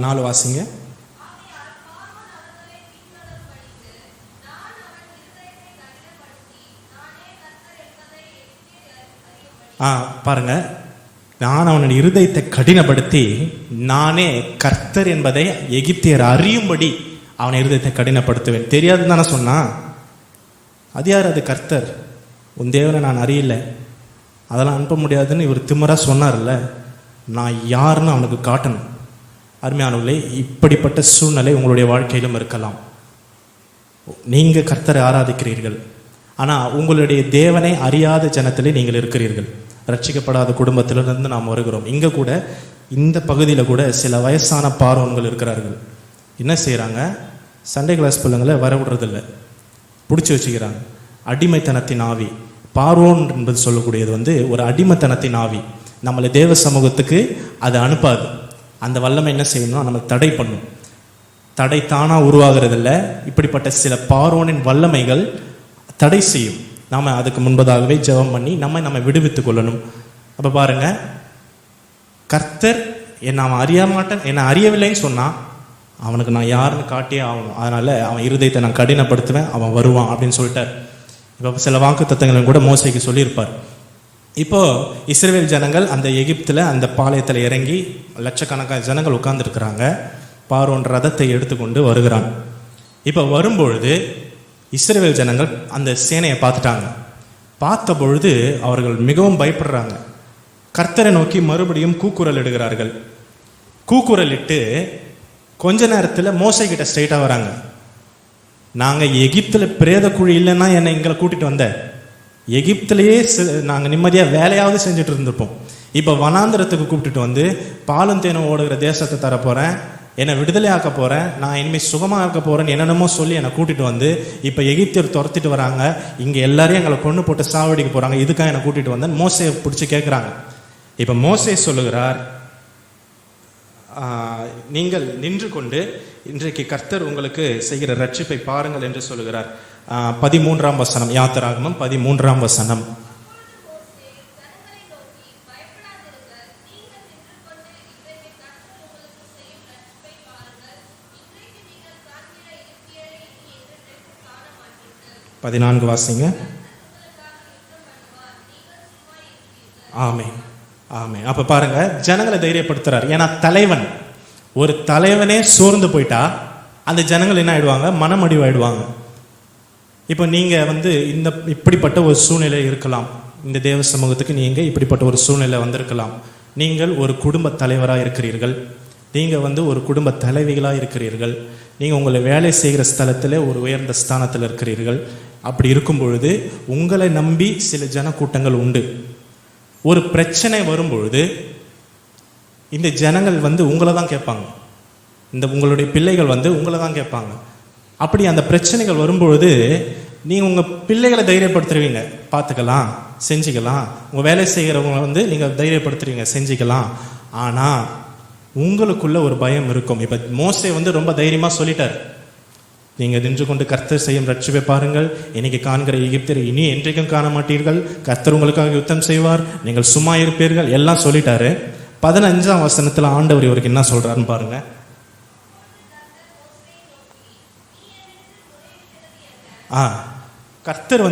Speaker 1: நாலு வாசிங்க. பாருங்க, நான் அவனுடைய இருதயத்தை கடினப்படுத்தி நானே கர்த்தர் என்பதை எகிப்தியர் அறியும்படி அவனை இருதயத்தை கடினப்படுத்துவேன். தெரியாதுன்னு தானே சொன்னான். அது யார்? அது கர்த்தர். உன் தேவனை நான் அறியல, அதெல்லாம் அனுப்ப முடியாதுன்னு இவர் திமிரா சொன்னார்ல, நான் யாருன்னு அவனுக்கு காட்டணும். அருமையானவர்களே, இப்படிப்பட்ட சூழ்நிலை உங்களுடைய வாழ்க்கையிலும் இருக்கலாம். நீங்கள் கர்த்தரை ஆராதிக்கிறீர்கள், ஆனால் உங்களுடைய தேவனை அறியாத ஜனத்திலே நீங்கள் இருக்கிறீர்கள். ரட்சிக்கப்படாத குடும்பத்திலிருந்து நாம் வருகிறோம். இங்கே கூட இந்த பகுதியில் கூட சில வயசான பார்வோன்கள் இருக்கிறார்கள். என்ன செய்கிறாங்க? சண்டே கிளாஸ் பிள்ளைங்களை வர விடுறதில்லை, பிடிச்சி வச்சுக்கிறாங்க. அடிமைத்தனத்தின் ஆவி. பார்வோன் என்பது சொல்லக்கூடியது ஒரு அடிமைத்தனத்தின் ஆவி. நம்மளை தேவ சமூகத்துக்கு அது அனுப்பாது. அந்த வல்லமை என்ன செய்யணும்னா நம்ம தடை பண்ணும். தடை தானாக உருவாகிறதில்ல. இப்படிப்பட்ட சில பார்வோனின் வல்லமைகள் தடை செய்யும். நாம் அதுக்கு முன்பதாகவே ஜெபம் பண்ணி நம்ம விடுவித்து கொள்ளணும். அப்போ பாருங்க, கர்த்தர் அவன் அறிய மாட்டேன், என்னை அறியவில்லைன்னு சொன்னால் அவனுக்கு நான் யாருன்னு காட்டியே ஆகணும். அதனால் அவன் இருதயத்தை நான் கடினப்படுத்துவேன், அவன் வருவான் அப்படின்னு சொல்லிட்டார். இப்போ சில வாக்கு தத்தங்களும் கூட மோசைக்கு சொல்லியிருப்பார். இப்போது இஸ்ரவேல் ஜனங்கள் அந்த எகிப்தில் அந்த பாளையத்தில் இறங்கி லட்சக்கணக்கான ஜனங்கள் உட்கார்ந்துருக்கிறாங்க. பார்வோன் ரதத்தை எடுத்துக்கொண்டு வருகிறான். இப்போ வரும்பொழுது இஸ்ரவேல் ஜனங்கள் அந்த சேனையை பார்த்துட்டாங்க. பார்த்த பொழுது அவர்கள் மிகவும் பயப்படுறாங்க. கர்த்தரை நோக்கி மறுபடியும் கூக்குரல் இடுகிறார்கள். கூக்குரல் இட்டு கொஞ்ச நேரத்தில் மோசை கிட்ட ஸ்ட்ரைட்டாக வராங்க. நாங்கள் எகிப்தில் பிரேத குழி இல்லைன்னா என்னை எங்களை கூட்டிகிட்டு வந்த, எகிப்திலேயே நாங்கள் நிம்மதியாக வேலையாவது செஞ்சுட்டு இருந்திருப்போம். இப்போ வனாந்திரத்துக்கு கூப்பிட்டுட்டு பாலும் தேனும் ஓடுகிற தேசத்தை தரப்போகிறேன், என்னை விடுதலை ஆக்க போகிறேன், நான் இனிமேல் சுகமாக ஆக்க போகிறேன்னு என்னென்னமோ சொல்லி என்னை கூட்டிகிட்டு இப்போ எகிப்தியர் துரத்திட்டு வராங்க, இங்கே எல்லாரையும் எங்களை கொண்டு போட்டு சாவடிக்க போகிறாங்க, இதுக்காக என்னை கூட்டிகிட்டு வந்தேன் மோசையை பிடிச்சி கேட்குறாங்க. இப்போ மோசே சொல்லுகிறார், நீங்கள் நின்று கொண்டு இன்றைக்கு கர்த்தர் உங்களுக்கு செய்கிற ரட்சிப்பை பாருங்கள் என்று சொல்லுகிறார். 13ஆம் வசனம், யாத்திராகமம் 13ஆம் வசனம். பதினான்கு வாசிங்க. ஆமே ஆமே. அப்ப பாருங்க, ஜனங்களை தைரியப்படுத்துறாரு. ஏன்னா தலைவன், ஒரு தலைவனே சோர்ந்து போயிட்டா அந்த ஜனங்கள் என்ன ஆயிடுவாங்க? மனமடிவாயிடுவாங்க. இப்போ நீங்க இப்படிப்பட்ட ஒரு சூழ்நிலை இருக்கலாம். இந்த தேவ சமூகத்துக்கு நீங்க இப்படிப்பட்ட ஒரு சூழ்நிலை வந்திருக்கலாம். நீங்கள் ஒரு குடும்ப தலைவராக இருக்கிறீர்கள், நீங்க ஒரு குடும்ப தலைவிகளாக இருக்கிறீர்கள், நீங்க உங்களை வேலை செய்கிற ஸ்தலத்தில் ஒரு உயர்ந்த ஸ்தானத்தில் இருக்கிறீர்கள். அப்படி இருக்கும் பொழுது உங்களை நம்பி சில ஜனக்கூட்டங்கள் உண்டு. ஒரு பிரச்சனை வரும்பொழுது இந்த ஜனங்கள் உங்களை தான் கேட்பாங்க, உங்களுடைய பிள்ளைகள் உங்களை தான் கேட்பாங்க. அப்படி அந்த பிரச்சனைகள் வரும்பொழுது நீங்கள் உங்கள் பிள்ளைகளை தைரியப்படுத்துருவீங்க, பார்த்துக்கலாம், செஞ்சுக்கலாம். உங்கள் வேலை செய்கிறவங்க நீங்கள் தைரியப்படுத்துறீங்க, செஞ்சுக்கலாம். ஆனால் உங்களுக்குள்ள ஒரு பயம் இருக்கும். இப்போ மோசே ரொம்ப தைரியமாக சொல்லிட்டார், நீங்கள் நின்று கொண்டு கர்த்தர் செய்யும் ரட்சிப்பை பாருங்கள், இன்னைக்கு காண்கிற எகிப்தியரை இனி என்றைக்கும் காண மாட்டீர்கள், கர்த்தர் உங்களுக்காக யுத்தம் செய்வார், நீங்கள் சும்மா இருப்பீர்கள், எல்லாம் சொல்லிட்டாரு. 15ஆம் வசனத்தில் ஆண்டவர் இவருக்கு என்ன சொல்றாருன்னு பாருங்க. கர்த்தர்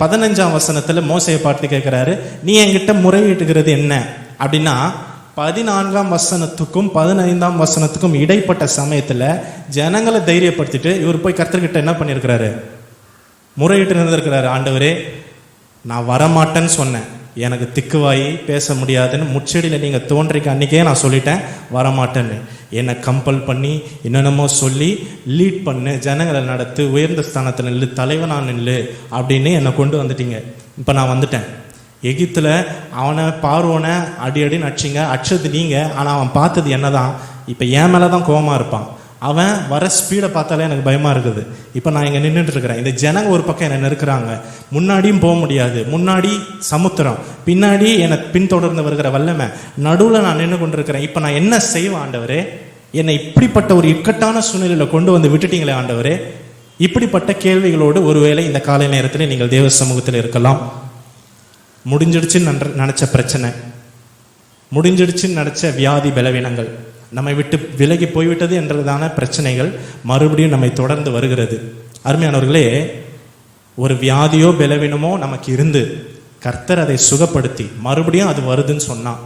Speaker 1: 15ஆம் வசனத்துல மோசையை பார்த்து கேட்கிறாரு, நீ என்கிட்ட முறையிட்டுகிறது என்ன அப்படின்னா, 14ஆம் வசனத்துக்கும் 15ஆம் வசனத்துக்கும் இடைப்பட்ட சமயத்துல ஜனங்களை தைரியப்படுத்திட்டு இவர் போய் கர்த்தர்கிட்ட என்ன பண்ணியிருக்கிறாரு? முறையிட்டு இருந்திருக்கிறாரு. ஆண்டவரே, நான் வரமாட்டேன்னு சொன்னேன், எனக்கு திக்குவாயி பேச முடியாதுன்னு முச்செடியில் நீங்கள் தோன்றிக்க அன்றைக்கே நான் சொல்லிட்டேன் வரமாட்டேன்னு. என்னை கம்பல் பண்ணி என்னென்னமோ சொல்லி லீட் பண்ணு, ஜனங்களை நடத்து, உயர்ந்த ஸ்தானத்தில் நில்லு, தலைவனாக நில்லு அப்படின்னு என்னை கொண்டு வந்துட்டீங்க. இப்போ நான் வந்துட்டேன். எகிப்தில் அவனை பார்வோனை அடி நடிச்சிங்க, அடிச்சது நீங்கள், ஆனால் அவன் பார்த்தது என்ன தான்? இப்போ என் மேலே தான் கோபமாக இருப்பான். அவன் வர ஸ்பீடை பார்த்தாலே எனக்கு பயமாக இருக்குது. இப்போ நான் இங்கே நின்றுட்டு இருக்கிறேன், இந்த ஜனங்க ஒரு பக்கம் என்னை நெருக்கிறாங்க, முன்னாடியும் போக முடியாது, முன்னாடி சமுத்திரம், பின்னாடி என்னை பின்தொடர்ந்து வருகிற வல்லமை, நடுவில் நான் நின்று கொண்டு இருக்கிறேன். இப்போ நான் என்ன செய்வேன் ஆண்டவரே? என்னை இப்படிப்பட்ட ஒரு இக்கட்டான சூழ்நிலையில் கொண்டு வந்து விட்டுட்டீங்களே ஆண்டவரே. இப்படிப்பட்ட கேள்விகளோடு ஒருவேளை இந்த காலை நேரத்தில் நீங்கள் தேவ சமூகத்தில் இருக்கலாம். முடிஞ்சிடுச்சுன்னு நினச்ச பிரச்சனை, முடிஞ்சிடுச்சுன்னு நினச்ச வியாதி பலவீனங்கள், நம்மை விட்டு விலகி போய்விட்டது என்றதான பிரச்சனைகள் மறுபடியும் நம்மை தொடர்ந்து வருகிறது. அருமையானவர்களே, ஒரு வியாதியோ பலவீனமோ நமக்கு இருந்து கர்த்தர் அதை சுகப்படுத்தி மறுபடியும் அது வருதுன்னு சொன்னான்.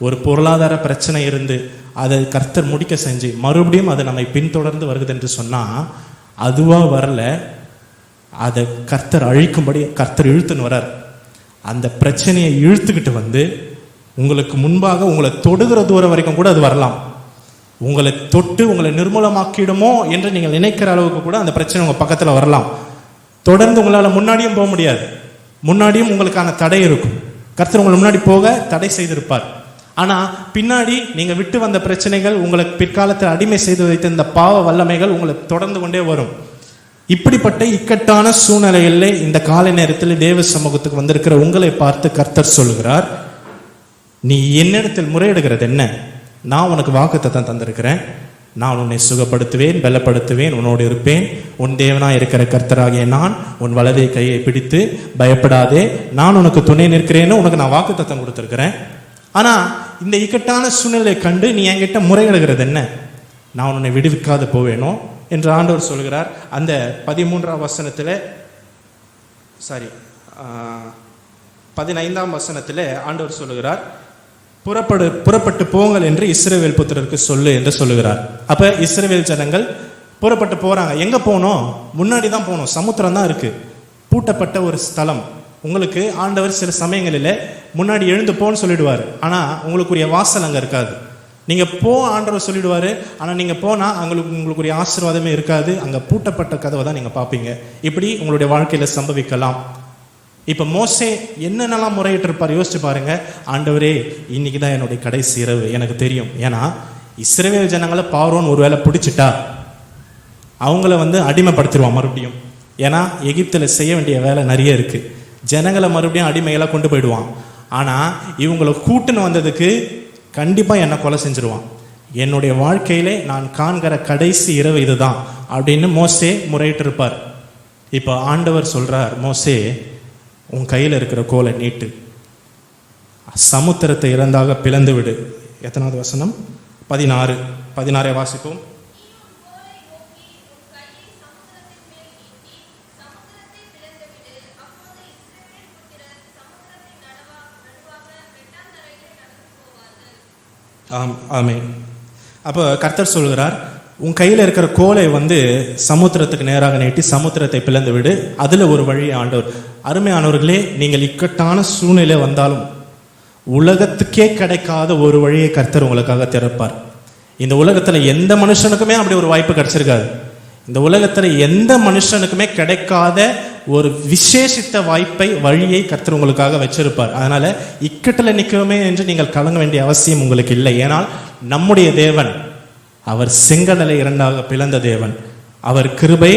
Speaker 1: ஒரு பொருளாதார பிரச்சனை இருந்து அதை கர்த்தர் முடிக்க செஞ்சு மறுபடியும் அது நம்மை பின்தொடர்ந்து வருது என்று சொன்னால், அதுவாக வரல, அதை கர்த்தர் அழிக்கும்படி கர்த்தர் இழுத்துன்னு வரார். அந்த பிரச்சனையை இழுத்துக்கிட்டு உங்களுக்கு முன்பாக உங்களை தொடுகிற தூரம் வரைக்கும் கூட அது வரலாம். உங்களை தொட்டு உங்களை நிர்மூலமாக்கிடுமோ என்று நீங்கள் நினைக்கிற அளவுக்கு கூட அந்த பிரச்சனை உங்கள் பக்கத்தில் வரலாம். தொடர்ந்து உங்களால் முன்னாடியும் போக முடியாது, முன்னாடியும் உங்களுக்கான தடை இருக்கும். கர்த்தர் உங்களை முன்னாடி போக தடை செய்திருப்பார். ஆனால் பின்னாடி நீங்கள் விட்டு வந்த பிரச்சனைகள், உங்களுக்கு பிற்காலத்தில் அடிமை செய்து வைத்த இந்த பாவ வல்லமைகள் உங்களை தொடர்ந்து கொண்டே வரும். இப்படிப்பட்ட இக்கட்டான சூழ்நிலைகளிலே இந்த காலை நேரத்தில் தேவ சமூகத்துக்கு வந்திருக்கிற உங்களை பார்த்து கர்த்தர் சொல்கிறார், நீ என்னிடத்தில் முறையிடுகிறது என்ன? நான் உனக்கு வாக்குத்தத்தம் தந்திருக்கிறேன், நான் உன்னை சுகப்படுத்துவேன், பலப்படுத்துவேன், உன்னோடு இருப்பேன், உன் தேவனாய் இருக்கிற கர்த்தராகிய நான் உன் வலதை கையை பிடித்து பயப்படாதே, நான் உனக்கு துணை நிற்கிறேன்னு உனக்கு நான் வாக்குத்தத்தம் கொடுத்துருக்கிறேன். ஆனால் இந்த இக்கட்டான சூழ்நிலையை கண்டு நீ என்கிட்ட முறையிடுகிறது என்ன? நான் உன்னை விடுவிக்காது போவேனோ என்று ஆண்டவர் சொல்கிறார். அந்த 13ஆம் வசனத்தில் 15ஆம் வசனத்தில் ஆண்டவர் சொல்லுகிறார், புறப்பட்டு போங்கள் என்று இஸ்ரவேல் புத்திரருக்கு சொல்லு என்று சொல்லுகிறார். அப்ப இஸ்ரவேல் ஜனங்கள் புறப்பட்டு போறாங்க. எங்க போகணும்? முன்னாடி தான் போகணும். சமுத்திரம் தான் இருக்கு, பூட்டப்பட்ட ஒரு ஸ்தலம். உங்களுக்கு ஆண்டவர் சில சமயங்களில் முன்னாடி எழுந்து போன்னு சொல்லிடுவார், ஆனா உங்களுக்குரிய வாசல் அங்க இருக்காது. நீங்க ஆண்டவர் சொல்லிடுவாரு, ஆனா நீங்க போனா உங்களுக்குரிய ஆசீர்வாதமே இருக்காது. அங்க பூட்டப்பட்ட கதவை தான் நீங்க பார்ப்பீங்க. இப்படி உங்களுடைய வாழ்க்கையில சம்பவிக்கலாம். இப்ப மோசே என்னென்னலாம் முறையிட்டு இருப்பார் யோசிச்சு பாருங்க. ஆண்டவரே, இன்னைக்கு தான் என்னுடைய கடைசி இரவு, எனக்கு தெரியும். ஏன்னா இஸ்ரவேல் ஜனங்களை பார்வோன் ஒருவேளை பிடிச்சிட்டா அவங்கள அடிமைப்படுத்திடுவான் மறுபடியும். ஏன்னா எகிப்துல செய்ய வேண்டிய வேலை நிறைய இருக்கு. ஜனங்களை மறுபடியும் அடிமைகளை கொண்டு போயிடுவான். ஆனா இவங்களை கூட்டுன்னு வந்ததுக்கு கண்டிப்பா என்னை கொலை செஞ்சிருவான். என்னுடைய வாழ்க்கையிலே நான் காண்கிற கடைசி இரவு இதுதான் அப்படின்னு மோசே முறையிட்டு இருப்பார். இப்போ ஆண்டவர் சொல்றார், மோசே உன் கையில் இருக்கிற கோலை நீட்டு, சமுத்திரத்தை இரண்டாக பிளந்து விடு. எத்தனாவது வசனம்? 16 வாசிப்போம். ஆமென். அப்போ கர்த்தர் சொல்கிறார், உன் கையில் இருக்கிற கோலை சமுத்திரத்துக்கு நேராக நீட்டி சமுத்திரத்தை பிளந்து விடு, அதில் ஒரு வழி ஆண்டவர். அருமையானவர்களே, நீங்கள் இக்கட்டான சூழ்நிலை வந்தாலும் உலகத்துக்கே கிடைக்காத ஒரு வழியை கர்த்தர் உங்களுக்காக திறப்பார். இந்த உலகத்தில் எந்த மனுஷனுக்குமே அப்படி ஒரு வாய்ப்பு கிடைச்சிருக்காது. இந்த உலகத்தில் எந்த மனுஷனுக்குமே கிடைக்காத ஒரு விசேஷித்த வாய்ப்பை, வழியை கர்த்தர் உங்களுக்காக வச்சிருப்பார். அதனால இக்கட்டில் நிற்கிறோமே என்று நீங்கள் கலங்க வேண்டிய அவசியம் உங்களுக்கு இல்லை. ஏனால் நம்முடைய தேவன் அவர் செங்கடலை இரண்டாக பிளந்த தேவன், அவர் கிருபை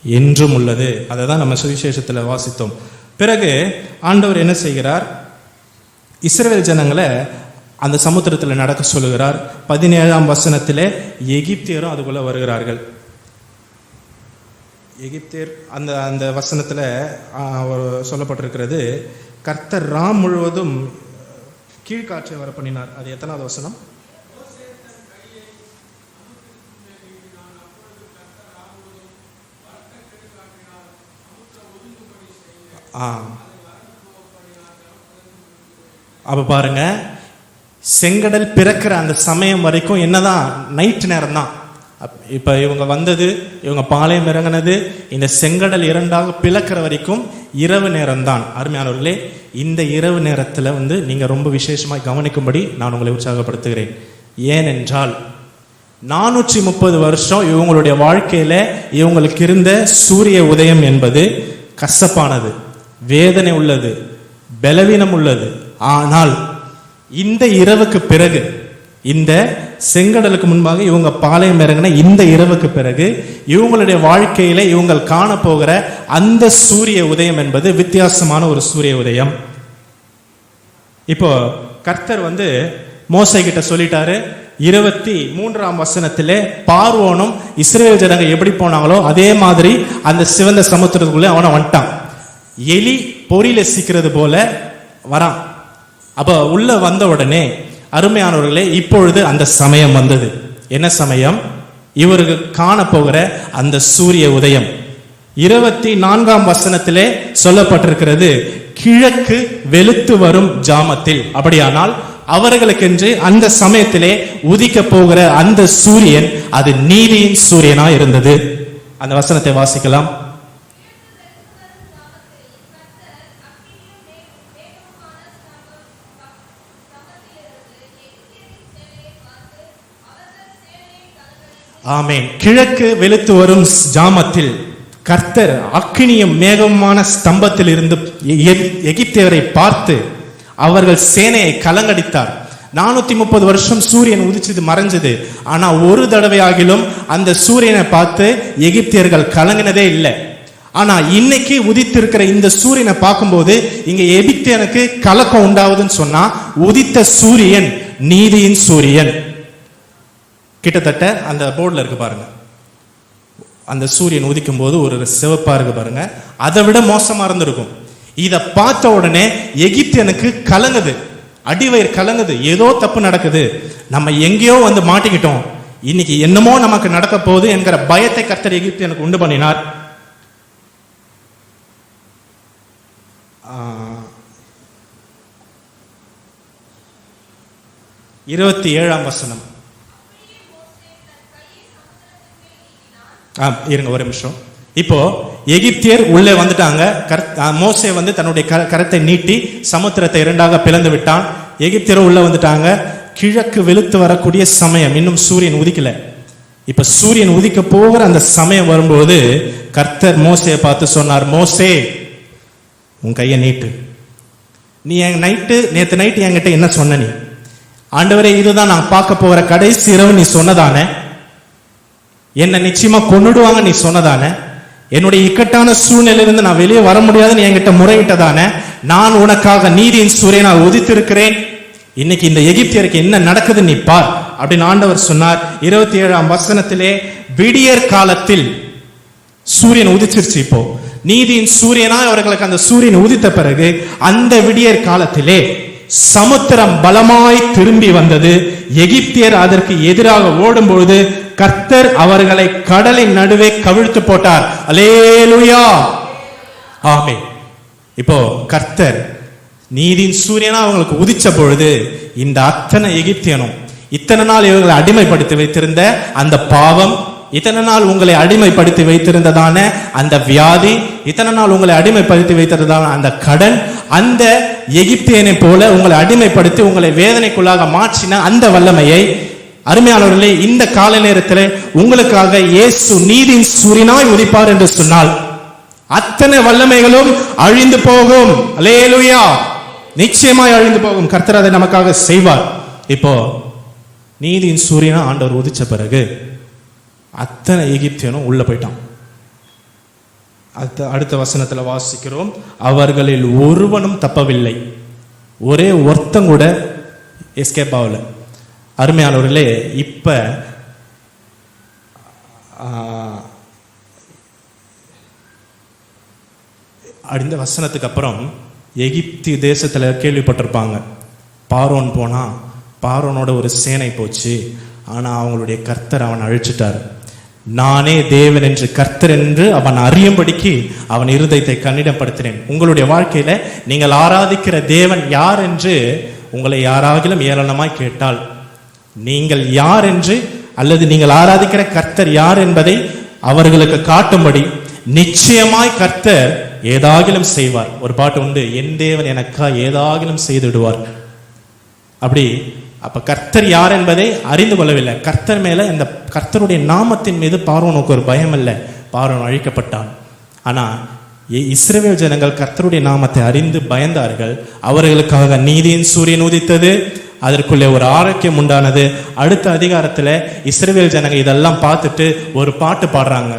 Speaker 1: என்றும் உள்ளது. அதை தான் நம்ம சுவிசேஷத்தில் வாசித்தோம். பிறகு ஆண்டவர் என்ன செய்கிறார்? இஸ்ரவேல் ஜனங்களை அந்த சமுத்திரத்தில் நடக்க சொல்லுகிறார். 17ஆம் வசனத்திலே எகிப்தியரும் அதுக்குள்ள வருகிறார்கள். எகிப்தியர் அந்த வசனத்தில் சொல்லப்பட்டிருக்கிறது, கர்த்தர் ராம் முழுவதும் கீழ்காற்றை வர பண்ணினார். அது எத்தனாவது வசனம்? அப்ப பாருங்க, செங்கடல் பிறக்கிற அந்த சமயம் வரைக்கும் என்னதான், நைட் நேரம் தான். இப்ப இவங்க வந்தது, இவங்க பாளையம் இறங்கினது, இந்த செங்கடல் இரண்டாக பிளக்கிற வரைக்கும் இரவு நேரம் தான். அருமையானவர்களே, இந்த இரவு நேரத்தில் நீங்க ரொம்ப விசேஷமாக கவனிக்கும்படி நான் உங்களை உற்சாகப்படுத்துகிறேன். ஏனென்றால் 430 வருஷம் இவங்களுடைய வாழ்க்கையில இவங்களுக்கு இருந்த சூரிய உதயம் என்பது கசப்பானது, வேதனை உள்ளது, பலவீனம் உள்ளது. ஆனால் இந்த இரவுக்கு பிறகு, இந்த செங்கடலுக்கு முன்பாக இவங்க பாளையம் இறங்கின இந்த இரவுக்கு பிறகு இவங்களுடைய வாழ்க்கையில இவங்க காண போகிற அந்த சூரிய உதயம் என்பது வித்தியாசமான ஒரு சூரிய உதயம். இப்போ கர்த்தர் மோசே கிட்ட சொல்லிட்டாரு. 23ஆம் வசனத்திலே பார்வோனும் இஸ்ரவேல் ஜனங்க எப்படி போனாங்களோ அதே மாதிரி அந்த சிவந்த சமுத்திரத்துக்குள்ளே அவனை வந்துட்டான். எலி பொறியில சீக்கிறது போல வரான். அப்ப உள்ள வந்த உடனே, அருமையானவர்களே, இப்பொழுது அந்த சமயம் வந்தது. என்ன சமயம்? இவர்கள் காண போகிற அந்த சூரிய உதயம். 24ஆம் வசனத்திலே சொல்லப்பட்டிருக்கிறது, கிழக்கு வெளுத்து வரும் ஜாமத்தில். அப்படியானால் அவர்களுக்கென்று அந்த சமயத்திலே உதிக்க போகிற அந்த சூரியன் அது நீதியின் சூரியனா இருந்தது. அந்த வசனத்தை வாசிக்கலாம். ஆமென். கிழக்கு வெளுத்து வரும் ஜாமத்தில் கர்த்தர் அக்கினியும் மேகமான ஸ்தம்பத்தில் இருந்து எகிப்தியரை பார்த்து அவர்கள் சேனையை கலங்கடித்தார். 430 வருஷம் சூரியன் உதிச்சது மறைஞ்சது. ஆனா ஒரு தடவையாகிலும் அந்த சூரியனை பார்த்து எகிப்தியர்கள் கலங்கினதே இல்லை. ஆனா இன்னைக்கு உதித்திருக்கிற இந்த சூரியனை பார்க்கும்போது இங்க எகிப்தியனுக்கு கலக்கம் உண்டாவதுன்னு சொன்னா, உதித்த சூரியன் நீதியின் சூரியன். கிட்டத்தட்ட அந்த போர்டில் இருக்கு பாருங்க, அந்த சூரியன் உதிக்கும் போது ஒரு சிவப்பா இருக்கு பாருங்க, அதை விட மோசமா இருந்திருக்கும். இதை பார்த்த உடனே எகிப்தியனுக்கு கலங்குது, அடிவயிறு கலங்குது. ஏதோ தப்பு நடக்குது, நம்ம எங்கேயோ மாட்டிக்கிட்டோம், இன்னைக்கு என்னமோ நமக்கு நடக்க போகுது என்கிற பயத்தை கர்த்தர் எகிப்தியனுக்கு உண்டு பண்ணினார். 27ஆம் வசனம். இருங்க ஒரு நிமிஷம். இப்போ எகிப்தியர் உள்ளே வந்துட்டாங்க. மோசே தன்னுடைய கரத்தை நீட்டி சமுத்திரத்தை இரண்டாக பிளந்து விட்டான். எகிப்தியர் உள்ள வந்துட்டாங்க. கிழக்கு வெளுத்து வரக்கூடிய சமயம், இன்னும் சூரியன் உதிக்கல. இப்ப சூரியன் உதிக்க போகிற அந்த சமயம் வரும்போது கர்த்தர் மோசையை பார்த்து சொன்னார், மோசே உன் கையை நீட்டு. நீ நேத்து நைட்டு என்கிட்ட என்ன சொன்ன? நீ ஆண்டவரே, இதுதான் நான் பார்க்க போகிற கடைசி இரவு நீ சொன்னதானே, என்ன நிச்சயமா கொன்னுடுவாங்க நீ சொன்னதானே, என்னுடைய இக்கட்டான சூழ்நிலையிலிருந்து நான் வெளியே வர முடியாதுன்னு என்கிட்ட முறையிட்டதானே, நான் உனக்காக நீதியின் சூரியனை உதித்திருக்கிறேன். இன்னைக்கு இந்த எகிப்தியருக்கு என்ன நடக்குது நீ பார் அப்படின்னு ஆண்டவர் சொன்னார். 27ஆம் வசனத்திலே, விடியற் காலத்தில் சூரியன் உதிச்சிருச்சு. இப்போ நீதியின் சூரியனா அவர்களுக்கு அந்த சூரியன் உதித்த பிறகு அந்த விடியற் காலத்திலே சமுத்திரம் பலமாய் திரும்பி வந்தது. எகிப்தியர் அதற்கு எதிராக ஓடும்பொழுது கர்த்தர் அவர்களை கடலின் நடுவே கவிழ்த்து போட்டார். அல்லேலூயா, ஆமென். இப்போ கர்த்தர் நீதியின் சூரியனா அவங்களுக்கு உதிச்ச பொழுது இந்த அத்தனை எகிப்தியனும் இத்தனை நாள் இவர்களை அடிமைப்படுத்தி வைத்திருந்த அந்த பாவம், இத்தனை நாள் உங்களை அடிமைப்படுத்தி வைத்திருந்ததான அந்த வியாதி, இத்தனை நாள் உங்களை அடிமைப்படுத்தி வைத்திருந்ததான அந்த கடன், அந்த எகிப்தியனை போல உங்களை அடிமைப்படுத்தி உங்களை வேதனைக்குள்ளாக மாற்றின அந்த வல்லமையை, அருமையானவர்களே, இந்த கால நேரத்தில் உங்களுக்காக இயேசு நீதியின் சூரியனாய் உதிப்பார் என்று சொன்னால் அத்தனை வல்லமைகளும் அழிந்து போகும். அல்லேலூயா, நிச்சயமாய் அழிந்து போகும். கர்த்தர் அதை நமக்காக செய்வார். இப்போ நீதியின் சூரியனா ஆண்டவர் உதிச்ச பிறகு அத்தனை எகிப்தியனும் உள்ள போயிட்டான். அடுத்த வசனத்துல வாசிக்கிறோம், அவர்களில் ஒருவனும் தப்பவில்லை, ஒரே ஒருத்தன் கூட எஸ்கேப் ஆகல. அருமையானவர்களே, இப்ப இந்த வசனத்துக்கு அப்புறம் எகிப்தி தேசத்துல கேள்விப்பட்டிருப்பாங்க, பார்வோன் போனா பார்வோனோட ஒரு சேனை போச்சு, ஆனா அவங்களுடைய கர்த்தர் அவன் அழிச்சிட்டார். நானே தேவன் என்று கர்த்தர் என்று அவன் அறியும்படிக்கு அவன் இருதயத்தை கண்ணிடப்படுத்தினேன். உங்களுடைய வாழ்க்கையில நீங்கள் ஆராதிக்கிற தேவன் யார் என்று உங்களை யாராகிலும் ஏளனமாய் கேட்டால், நீங்கள் யார் என்று அல்லது நீங்கள் ஆராதிக்கிற கர்த்தர் யார் என்பதை அவர்களுக்கு காட்டும்படி நிச்சயமாய் கர்த்தர் ஏதாகிலும் செய்வார். ஒரு பாட்டு உண்டு, என் தேவன் எனக்கா ஏதாகிலும் செய்துடுவார். அப்ப கர்த்தர் யார் என்பதை அறிந்து கொள்ளவில்லை. கர்த்தர் மேல, இந்த கர்த்தருடைய நாமத்தின் மீது பார்வோனுக்கு ஒரு பயம் இல்லை. பார்வோன் அழிக்கப்பட்டான். ஆனா இஸ்ரவேல் ஜனங்கள் கர்த்தருடைய நாமத்தை அறிந்து பயந்தார்கள். அவர்களுக்காக நீதியின் சூரியன் உதித்தது, அதற்குள்ளே ஒரு ஆரோக்கியம் உண்டானது. அடுத்த அதிகாரத்துல இஸ்ரவேல் ஜனங்கள் இதெல்லாம் பார்த்துட்டு ஒரு பாட்டு பாடுறாங்க.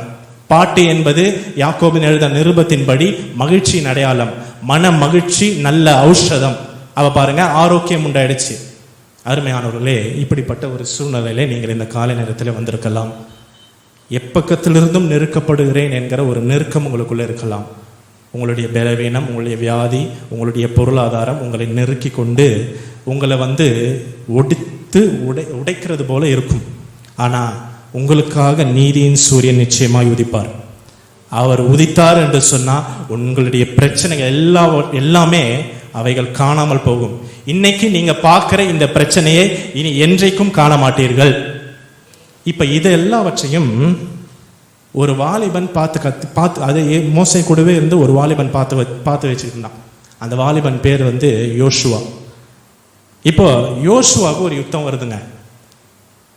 Speaker 1: பாட்டு என்பது யாக்கோபின் எழுத நிருபத்தின்படி மகிழ்ச்சியின் அடையாளம், மன மகிழ்ச்சி நல்ல ஔஷதம். அவ பாருங்க, ஆரோக்கியம் உண்டாயிடுச்சு. அருமையானவர்களே, இப்படிப்பட்ட ஒரு சூழ்நிலையில நீங்கள் இந்த காலை நேரத்தில் வந்திருக்கலாம். எப்பக்கத்திலிருந்தும் நெருக்கப்படுகிறேன் என்கிற ஒரு நெருக்கம் உங்களுக்குள்ள இருக்கலாம். உங்களுடைய பலவீனம், உங்களுடைய வியாதி, உங்களுடைய பொருளாதாரம் உங்களை நெருக்கி கொண்டு உங்களை ஒடித்து உடைக்கிறது போல இருக்கும். ஆனா உங்களுக்காக நீதியின் சூரியன் நிச்சயமாய் உதிப்பார். அவர் உதித்தார் என்று சொன்னா உங்களுடைய பிரச்சனைகள் எல்லாமே அவைகள் காணாமல் போகும். இன்னைக்கு நீங்க பார்க்கிற இந்த பிரச்சனையை இனி என்றைக்கும் காண மாட்டீர்கள். இப்ப இது எல்லாவற்றையும் ஒரு வாலிபன் பார்த்து அது மோசே கூடவே இருந்து ஒரு வாலிபன் பார்த்து வச்சுக்கிட்டான். அந்த வாலிபன் பேர் யோசுவா. இப்போ யோசுவாவுக்கு ஒரு யுத்தம் வருதுங்க.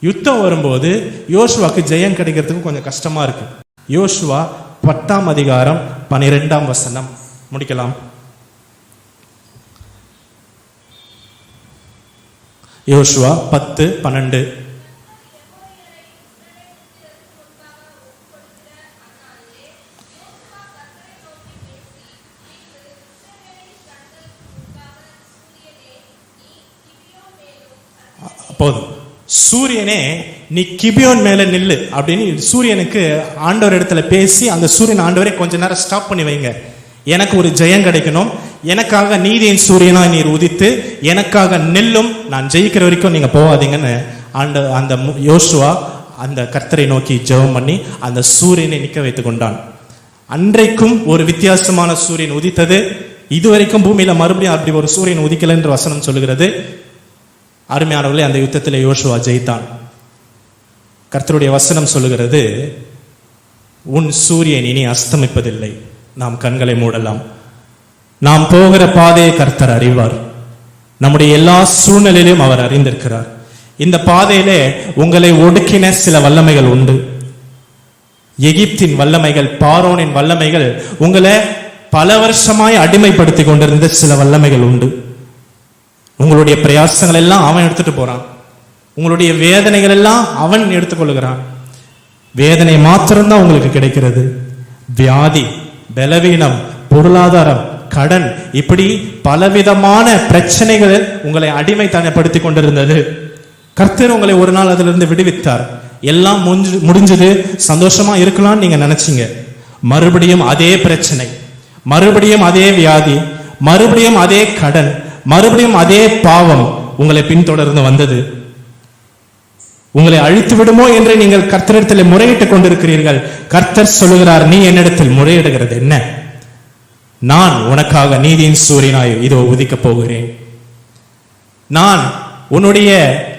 Speaker 1: யுத்தம் வரும்போது யோசுவாக்கு ஜெயம் கிடைக்கிறதுக்கு கொஞ்சம் கஷ்டமா இருக்கு. யோசுவா 10ஆம் அதிகாரம் 12ஆம் வசனம் முடிக்கலாம். யோசுவா 10:12. போதும், சூரியனே நீ கிபியோன் மேல நில்லு அப்படின்னு சூரியனுக்கு ஆண்டவர் இடத்துல பேசி, அந்த சூரியன் ஆண்டவரே கொஞ்ச நேரம் ஸ்டாப் பண்ணி வைங்க, எனக்கு ஒரு ஜெயம் கிடைக்கணும், எனக்காக நீதியின் சூரியனா நீர் உதித்து எனக்காக நெல்லும், நான் ஜெயிக்கிற வரைக்கும் நீங்க போகாதீங்கன்னு அந்த யோசுவா அந்த கர்த்தரை நோக்கி ஜெபம் பண்ணி அந்த சூரியனை நிற்க வைத்து கொண்டான். அன்றைக்கும் ஒரு வித்தியாசமான சூரியன் உதித்தது. இதுவரைக்கும் பூமியில மறுபடியும் அப்படி ஒரு சூரியன் உதிக்கல என்று வசனம் சொல்லுகிறது. அருமையானவர்களே, அந்த யுத்தத்தில் யோசுவா ஜெயித்தான். கர்த்தருடைய வசனம் சொல்லுகிறது, உன் சூரியன் இனி அஸ்தமிப்பதில்லை. நாம் கண்களை மூடலாம். நாம் போகிற பாதையை கர்த்தர் அறிவார். நம்முடைய எல்லா சூழ்நிலையிலும் அவர் அறிந்திருக்கிறார். இந்த பாதையிலே உங்களை ஒடுக்கின சில வல்லமைகள் உண்டு. எகிப்தின் வல்லமைகள், பார்வோனின் வல்லமைகள், உங்களை பல வருஷமாய் அடிமைப்படுத்தி கொண்டிருந்த சில வல்லமைகள் உண்டு. உங்களுடைய பிரயாசங்கள் எல்லாம் அவன் எடுத்துட்டு போறான். உங்களுடைய வேதனைகள் எல்லாம் அவன் எடுத்துக்கொள்ளுகிறான். வேதனை மாத்திரம்தான் உங்களுக்கு கிடைக்கிறது. வியாதி, பலவீனம், பொருளாதாரம், கடன், இப்படி பலவிதமான பிரச்சனைகள் உங்களை அடிமைத்தனப்படுத்தி கொண்டிருந்தது. கர்த்தர் உங்களை ஒரு நாள் அதிலிருந்து விடுவித்தார். எல்லாம் முடிஞ்சது, சந்தோஷமா இருக்கலாம்னு நீங்க நினைச்சீங்க. மறுபடியும் அதே பிரச்சனை, மறுபடியும் அதே வியாதி, மறுபடியும் அதே கடன், மறுபடியும் அதே பாவம் உங்களை பின்தொடர்ந்து வந்தது. உங்களை அழித்து விடுமோ என்று நீங்கள் கர்த்தரிடத்தில் முறையிட்டுக் கொண்டிருக்கிறீர்கள். கர்த்தர் சொல்லுகிறார், நீ என்னிடத்தில் முறையிடுகிறது என்ன? நான் உனக்காக நீதியின் சூரியனாய் இதோ உதிக்கப் போகிறேன். நான் உன்னுடைய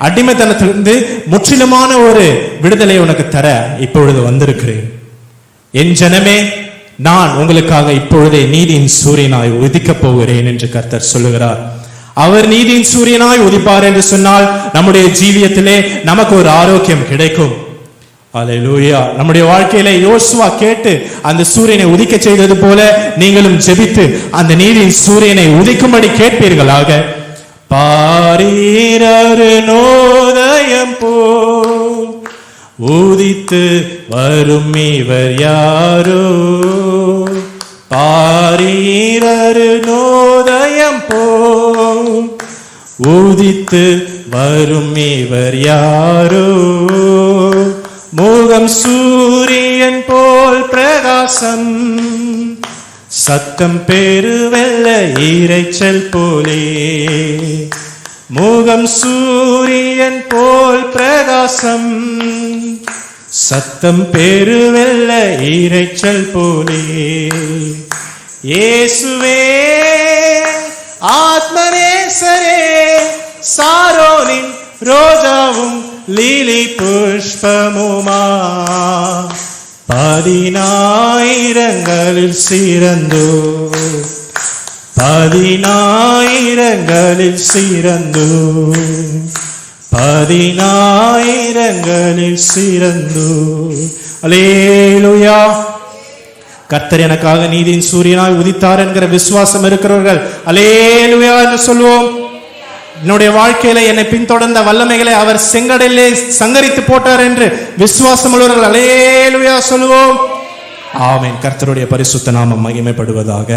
Speaker 1: அடிமைத்தனத்திலிருந்து முற்றிலுமான ஒரு விடுதலை உனக்கு தர இப்பொழுது வந்திருக்கிறேன். என் ஜனமே, நான் உங்களுக்காக இப்பொழுதே நீதியின் சூரியனாய் உதிக்கப் போகிறேன் என்று கர்த்தர் சொல்லுகிறார். அவர் நீதியின் சூரியனாய் உதிப்பார் என்று சொன்னால் நம்முடைய ஜீவியத்திலே நமக்கு ஒரு ஆரோக்கியம் கிடைக்கும். அல்லேலூயா. நம்முடைய வாழ்க்கையில யோசுவா கேட்டு அந்த சூரியனை உதிக்க செய்தது போல நீங்களும் ஜெபித்து அந்த நீதியின் சூரியனை உதிக்கும்படி கேட்பீர்களாக. பாரீரரு நோதயம் போ உதித்து வரும் இவர் யாரோ, பாரீரரு நோதயம் போ உதித்து வரும் இவர் யாரோ, முகம் சூரியன் போல் பிரகாசம், சத்தம் பெருவெல்ல இரைச்சல் போலே, முகம் சூரியன் போல் பிரகாசம், சத்தம் பெருவெல்ல இரைச்சல் போலே. இயேசுவே ஆத்மநேசரே, சாரோனின் ரோஜாவும் லீலி புஷ்பமுமா, பதினாயிரங்களில் சிறந்தோ, பதினாயிரங்களில் சிறந்தோ, பதினாயிரங்களில் சிறந்தோ. அல்லேலூயா. கர்த்தர் எனக்காக நீதியின் சூரியனாய் உதித்தார் என்கிற விசுவாசம் இருக்கிறவர்கள் அல்லேலூயா என்று சொல்வோம். என்னுடைய வாழ்க்கையில என்னை பின்தொடர்ந்த வல்லமைகளை அவர் செங்கடலிலே சங்கரித்து போட்டார் என்று விசுவாசம் உள்ளவர்கள் அல்லேலூயா சொல்லுவோம். ஆமென். கர்த்தருடைய பரிசுத்த நாமம் மகிமைப்படுவதாக.